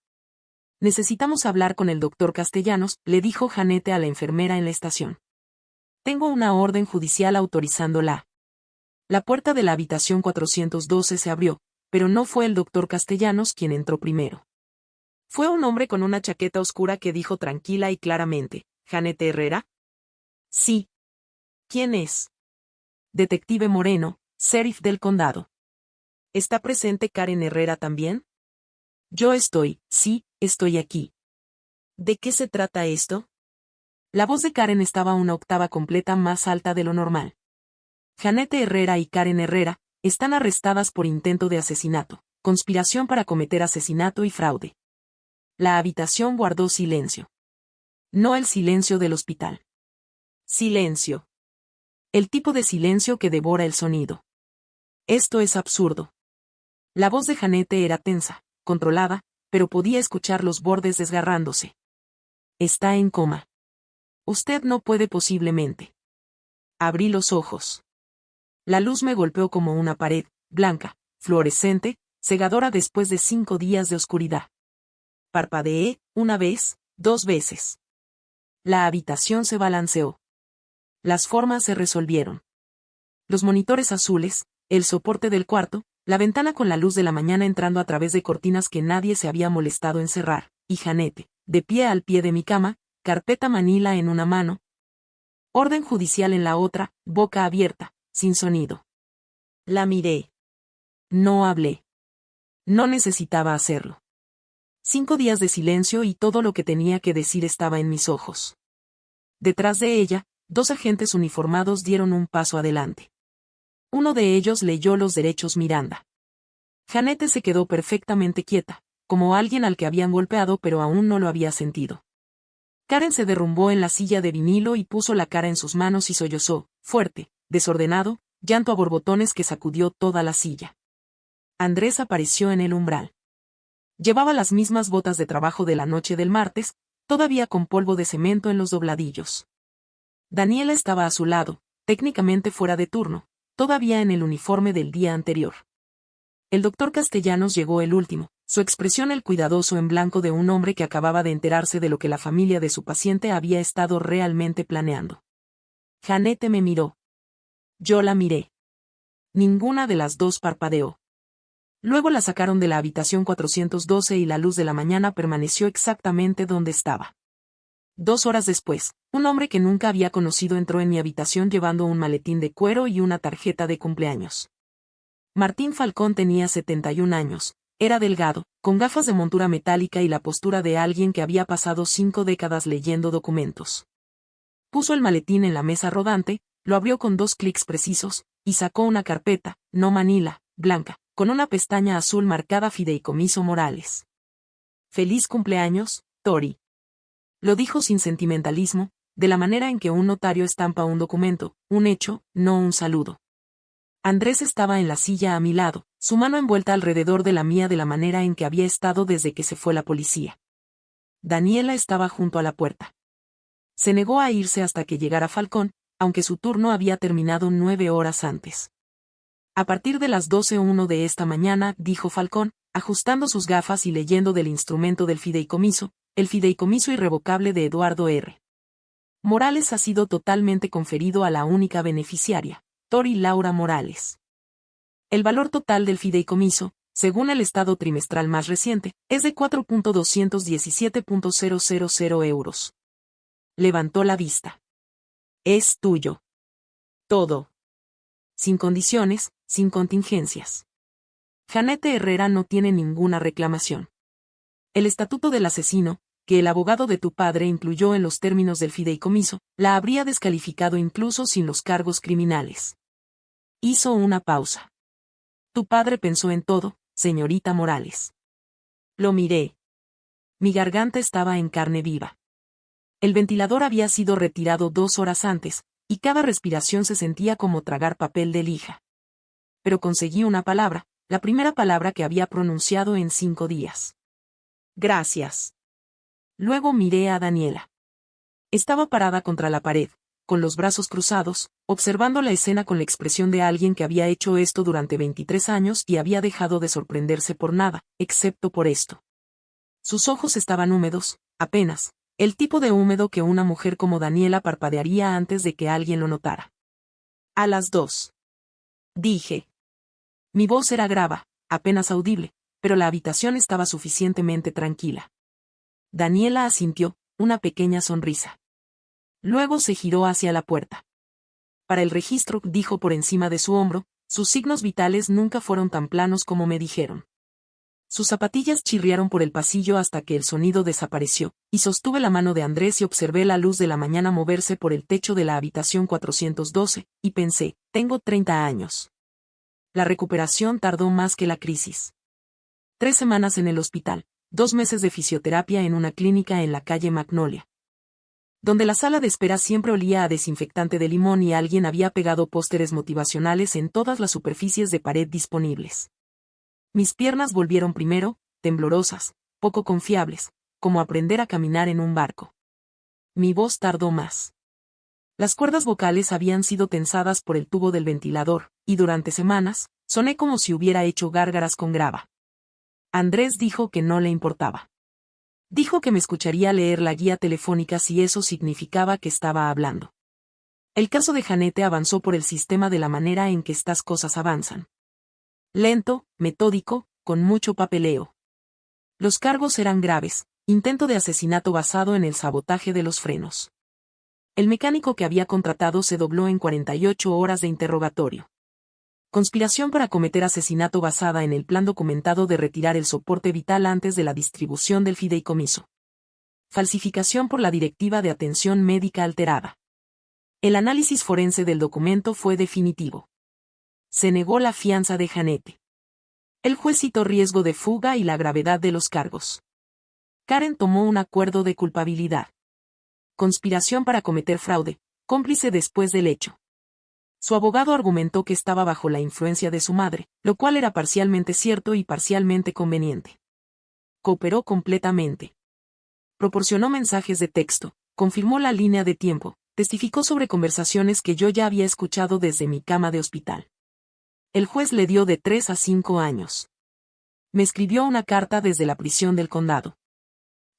Necesitamos hablar con el doctor Castellanos, le dijo Janete a la enfermera en la estación. Tengo una orden judicial autorizándola. La puerta de la habitación 412 se abrió, pero no fue el doctor Castellanos quien entró primero. Fue un hombre con una chaqueta oscura que dijo tranquila y claramente, ¿Janete Herrera? Sí. ¿Quién es? Detective Moreno, sheriff del condado. ¿Está presente Karen Herrera también? Yo sí, estoy aquí. ¿De qué se trata esto? La voz de Karen estaba una octava completa más alta de lo normal. Janete Herrera y Karen Herrera están arrestadas por intento de asesinato, conspiración para cometer asesinato y fraude. La habitación guardó silencio. No el silencio del hospital. Silencio. El tipo de silencio que devora el sonido. Esto es absurdo. La voz de Janete era tensa, controlada, pero podía escuchar los bordes desgarrándose. Está en coma. Usted no puede posiblemente. Abrí los ojos. La luz me golpeó como una pared, blanca, fluorescente, cegadora después de 5 días de oscuridad. Parpadeé, una vez, 2 veces. La habitación se balanceó. Las formas se resolvieron. Los monitores azules, el soporte del cuarto, la ventana con la luz de la mañana entrando a través de cortinas que nadie se había molestado en cerrar, y Janete, de pie al pie de mi cama, carpeta Manila en una mano, orden judicial en la otra, boca abierta, sin sonido. La miré. No hablé. No necesitaba hacerlo. 5 días de silencio y todo lo que tenía que decir estaba en mis ojos. Detrás de ella, 2 agentes uniformados dieron un paso adelante. Uno de ellos leyó los derechos Miranda. Janete se quedó perfectamente quieta, como alguien al que habían golpeado pero aún no lo había sentido. Karen se derrumbó en la silla de vinilo y puso la cara en sus manos y sollozó, fuerte, desordenado, llanto a borbotones que sacudió toda la silla. Andrés apareció en el umbral. Llevaba las mismas botas de trabajo de la noche del martes, todavía con polvo de cemento en los dobladillos. Daniela estaba a su lado, técnicamente fuera de turno, todavía en el uniforme del día anterior. El doctor Castellanos llegó el último, su expresión el cuidadoso en blanco de un hombre que acababa de enterarse de lo que la familia de su paciente había estado realmente planeando. Janete me miró. Yo la miré. Ninguna de las dos parpadeó. Luego la sacaron de la habitación 412 y la luz de la mañana permaneció exactamente donde estaba. 2 horas después, un hombre que nunca había conocido entró en mi habitación llevando un maletín de cuero y una tarjeta de cumpleaños. Martín Falcón tenía 71 años, era delgado, con gafas de montura metálica y la postura de alguien que había pasado 5 décadas leyendo documentos. Puso el maletín en la mesa rodante, lo abrió con 2 clics precisos, y sacó una carpeta, no Manila, blanca, con una pestaña azul marcada Fideicomiso Morales. Feliz cumpleaños, Tori. Lo dijo sin sentimentalismo, de la manera en que un notario estampa un documento, un hecho, no un saludo. Andrés estaba en la silla a mi lado, su mano envuelta alrededor de la mía de la manera en que había estado desde que se fue la policía. Daniela estaba junto a la puerta. Se negó a irse hasta que llegara Falcón, aunque su turno había terminado 9 horas antes. A partir de las 12:01 de esta mañana, dijo Falcón, ajustando sus gafas y leyendo del instrumento del fideicomiso, el fideicomiso irrevocable de Eduardo R. Morales ha sido totalmente conferido a la única beneficiaria, Tori Laura Morales. El valor total del fideicomiso, según el estado trimestral más reciente, es de 4.217.000 euros. Levantó la vista. Es tuyo. Todo. Sin condiciones, sin contingencias. Janete Herrera no tiene ninguna reclamación. El estatuto del asesino, que el abogado de tu padre incluyó en los términos del fideicomiso, la habría descalificado incluso sin los cargos criminales. Hizo una pausa. Tu padre pensó en todo, señorita Morales. Lo miré. Mi garganta estaba en carne viva. El ventilador había sido retirado 2 horas antes, y cada respiración se sentía como tragar papel de lija. Pero conseguí una palabra, la primera palabra que había pronunciado en 5 días. Gracias. Luego miré a Daniela. Estaba parada contra la pared, con los brazos cruzados, observando la escena con la expresión de alguien que había hecho esto durante 23 años y había dejado de sorprenderse por nada, excepto por esto. Sus ojos estaban húmedos, apenas, el tipo de húmedo que una mujer como Daniela parpadearía antes de que alguien lo notara. A las 2. Dije. Mi voz era grave, apenas audible, pero la habitación estaba suficientemente tranquila. Daniela asintió, una pequeña sonrisa. Luego se giró hacia la puerta. Para el registro, dijo por encima de su hombro, sus signos vitales nunca fueron tan planos como me dijeron. Sus zapatillas chirriaron por el pasillo hasta que el sonido desapareció, y sostuve la mano de Andrés y observé la luz de la mañana moverse por el techo de la habitación 412, y pensé, tengo 30 años. La recuperación tardó más que la crisis. 3 semanas en el hospital, 2 meses de fisioterapia en una clínica en la calle Magnolia, donde la sala de espera siempre olía a desinfectante de limón y alguien había pegado pósteres motivacionales en todas las superficies de pared disponibles. Mis piernas volvieron primero, temblorosas, poco confiables, como aprender a caminar en un barco. Mi voz tardó más. Las cuerdas vocales habían sido tensadas por el tubo del ventilador, y durante semanas, soné como si hubiera hecho gárgaras con grava. Andrés dijo que no le importaba. Dijo que me escucharía leer la guía telefónica si eso significaba que estaba hablando. El caso de Janete avanzó por el sistema de la manera en que estas cosas avanzan. Lento, metódico, con mucho papeleo. Los cargos eran graves, intento de asesinato basado en el sabotaje de los frenos. El mecánico que había contratado se dobló en 48 horas de interrogatorio. Conspiración para cometer asesinato basada en el plan documentado de retirar el soporte vital antes de la distribución del fideicomiso. Falsificación por la Directiva de Atención Médica Alterada. El análisis forense del documento fue definitivo. Se negó la fianza de Janete. El juez citó riesgo de fuga y la gravedad de los cargos. Karen tomó un acuerdo de culpabilidad. Conspiración para cometer fraude, cómplice después del hecho. Su abogado argumentó que estaba bajo la influencia de su madre, lo cual era parcialmente cierto y parcialmente conveniente. Cooperó completamente. Proporcionó mensajes de texto, confirmó la línea de tiempo, testificó sobre conversaciones que yo ya había escuchado desde mi cama de hospital. El juez le dio de 3 a 5 años. Me escribió una carta desde la prisión del condado.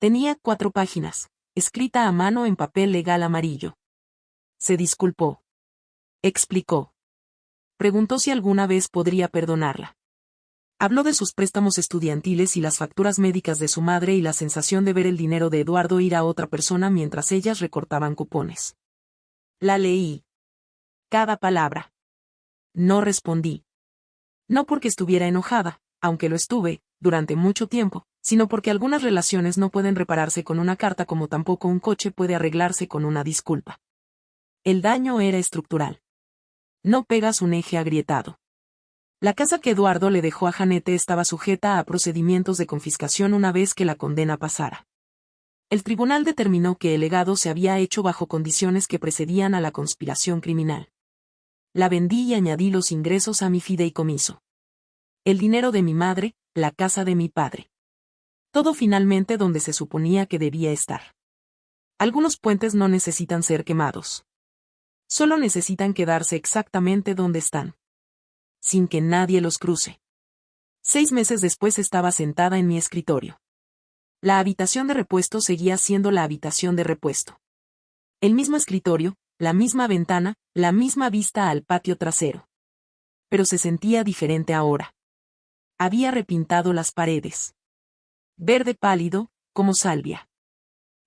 Tenía 4 páginas, escrita a mano en papel legal amarillo. Se disculpó. Explicó. Preguntó si alguna vez podría perdonarla. Habló de sus préstamos estudiantiles y las facturas médicas de su madre y la sensación de ver el dinero de Eduardo ir a otra persona mientras ellas recortaban cupones. La leí. Cada palabra. No respondí. No porque estuviera enojada, aunque lo estuve, durante mucho tiempo, sino porque algunas relaciones no pueden repararse con una carta como tampoco un coche puede arreglarse con una disculpa. El daño era estructural. No pegas un eje agrietado. La casa que Eduardo le dejó a Janete estaba sujeta a procedimientos de confiscación una vez que la condena pasara. El tribunal determinó que el legado se había hecho bajo condiciones que precedían a la conspiración criminal. La vendí y añadí los ingresos a mi fideicomiso. El dinero de mi madre, la casa de mi padre. Todo finalmente donde se suponía que debía estar. Algunos puentes no necesitan ser quemados. Solo necesitan quedarse exactamente donde están. Sin que nadie los cruce. 6 meses después estaba sentada en mi escritorio. La habitación de repuesto seguía siendo la habitación de repuesto. El mismo escritorio, la misma ventana, la misma vista al patio trasero. Pero se sentía diferente ahora. Había repintado las paredes. Verde pálido, como salvia.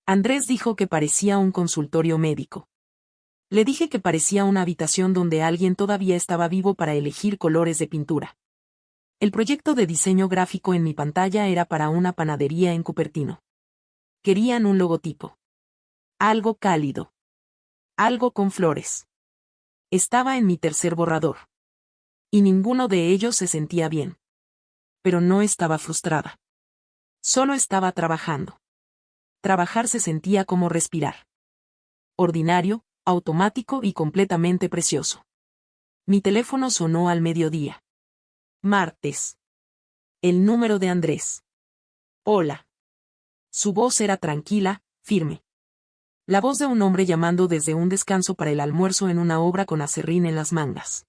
Andrés dijo que parecía un consultorio médico. Le dije que parecía una habitación donde alguien todavía estaba vivo para elegir colores de pintura. El proyecto de diseño gráfico en mi pantalla era para una panadería en Cupertino. Querían un logotipo. Algo cálido. Algo con flores. Estaba en mi tercer borrador. Y ninguno de ellos se sentía bien. Pero no estaba frustrada. Solo estaba trabajando. Trabajar se sentía como respirar. Ordinario, automático y completamente precioso. Mi teléfono sonó al mediodía. Martes. El número de Andrés. Hola. Su voz era tranquila, firme. La voz de un hombre llamando desde un descanso para el almuerzo en una obra con aserrín en las mangas.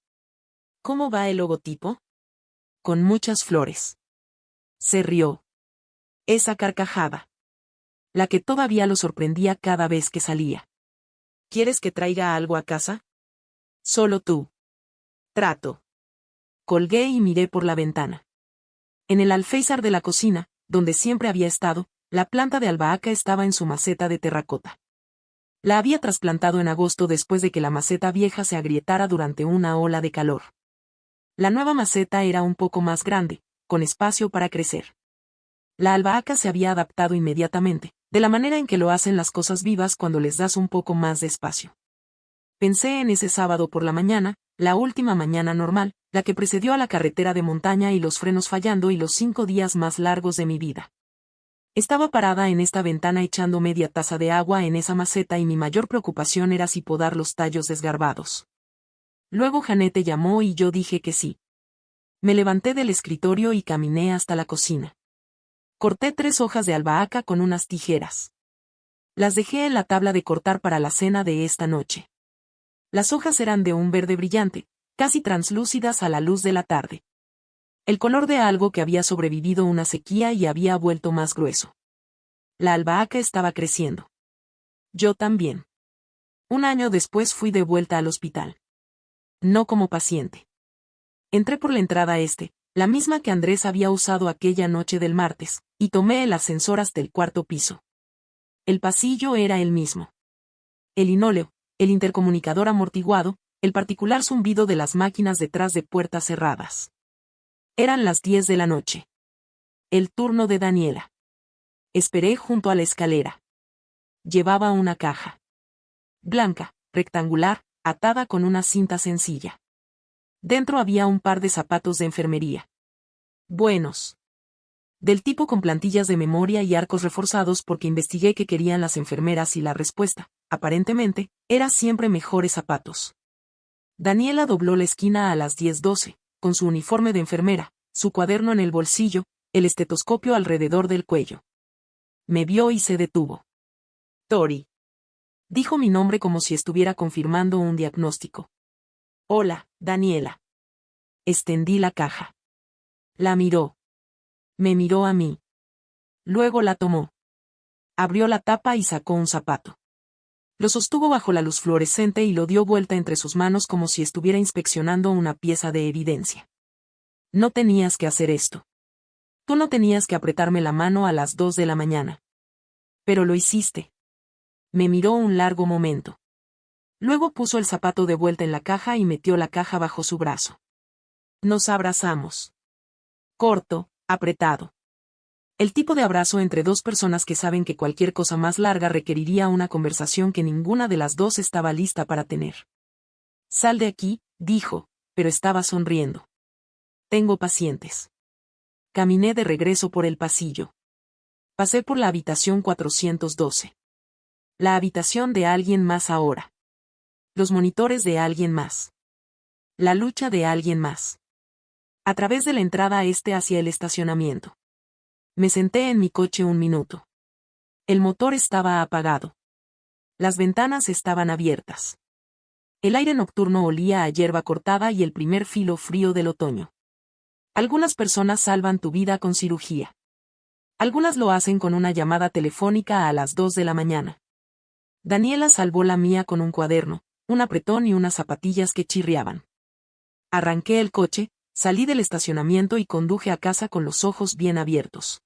¿Cómo va el logotipo? Con muchas flores. Se rió. Esa carcajada. La que todavía lo sorprendía cada vez que salía. ¿Quieres que traiga algo a casa? Solo tú. Trato. Colgué y miré por la ventana. En el alféizar de la cocina, donde siempre había estado, la planta de albahaca estaba en su maceta de terracota. La había trasplantado en agosto después de que la maceta vieja se agrietara durante una ola de calor. La nueva maceta era un poco más grande, con espacio para crecer. La albahaca se había adaptado inmediatamente, de la manera en que lo hacen las cosas vivas cuando les das un poco más de espacio. Pensé en ese sábado por la mañana, la última mañana normal, la que precedió a la carretera de montaña y los frenos fallando y los 5 días más largos de mi vida. Estaba parada en esta ventana echando media taza de agua en esa maceta y mi mayor preocupación era si podar los tallos desgarbados. Luego Janete llamó y yo dije que sí. Me levanté del escritorio y caminé hasta la cocina. Corté 3 hojas de albahaca con unas tijeras. Las dejé en la tabla de cortar para la cena de esta noche. Las hojas eran de un verde brillante, casi translúcidas a la luz de la tarde. El color de algo que había sobrevivido una sequía y había vuelto más grueso. La albahaca estaba creciendo. Yo también. 1 año después fui de vuelta al hospital. No como paciente. Entré por la entrada la misma que Andrés había usado aquella noche del martes, y tomé el ascensor hasta el 4.º piso. El pasillo era el mismo. El linóleo, el intercomunicador amortiguado, el particular zumbido de las máquinas detrás de puertas cerradas. Eran las 10 de la noche. El turno de Daniela. Esperé junto a la escalera. Llevaba una caja. Blanca, rectangular, atada con una cinta sencilla. Dentro había un par de zapatos de enfermería. Buenos. Del tipo con plantillas de memoria y arcos reforzados porque investigué qué querían las enfermeras y la respuesta, aparentemente, era siempre mejores zapatos. Daniela dobló la esquina a las 10:12, con su uniforme de enfermera, su cuaderno en el bolsillo, el estetoscopio alrededor del cuello. Me vio y se detuvo. Tori. Dijo mi nombre como si estuviera confirmando un diagnóstico. Hola, Daniela. Extendí la caja. La miró. Me miró a mí. Luego la tomó. Abrió la tapa y sacó un zapato. Lo sostuvo bajo la luz fluorescente y lo dio vuelta entre sus manos como si estuviera inspeccionando una pieza de evidencia. No tenías que hacer esto. Tú no tenías que apretarme la mano a las 2 de la mañana. Pero lo hiciste. Me miró un largo momento. Luego puso el zapato de vuelta en la caja y metió la caja bajo su brazo. Nos abrazamos. Corto, apretado. El tipo de abrazo entre 2 personas que saben que cualquier cosa más larga requeriría una conversación que ninguna de las 2 estaba lista para tener. Sal de aquí, dijo, pero estaba sonriendo. Tengo pacientes. Caminé de regreso por el pasillo. Pasé por la habitación 412. La habitación de alguien más ahora. Los monitores de alguien más. La lucha de alguien más. A través de la entrada hacia el estacionamiento. Me senté en mi coche 1 minuto. El motor estaba apagado. Las ventanas estaban abiertas. El aire nocturno olía a hierba cortada y el primer filo frío del otoño. Algunas personas salvan tu vida con cirugía. Algunas lo hacen con una llamada telefónica a las 2 de la mañana. Daniela salvó la mía con un cuaderno, un apretón y unas zapatillas que chirriaban. Arranqué el coche, salí del estacionamiento y conduje a casa con los ojos bien abiertos.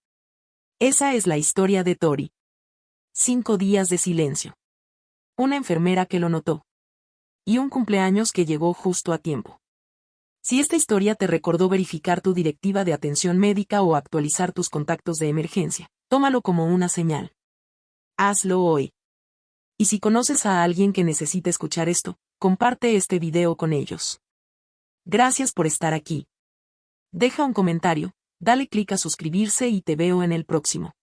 Esa es la historia de Tori. 5 días de silencio. Una enfermera que lo notó. Y un cumpleaños que llegó justo a tiempo. Si esta historia te recordó verificar tu directiva de atención médica o actualizar tus contactos de emergencia, tómalo como una señal. Hazlo hoy. Y si conoces a alguien que necesite escuchar esto, comparte este video con ellos. Gracias por estar aquí. Deja un comentario, dale clic a suscribirse y te veo en el próximo.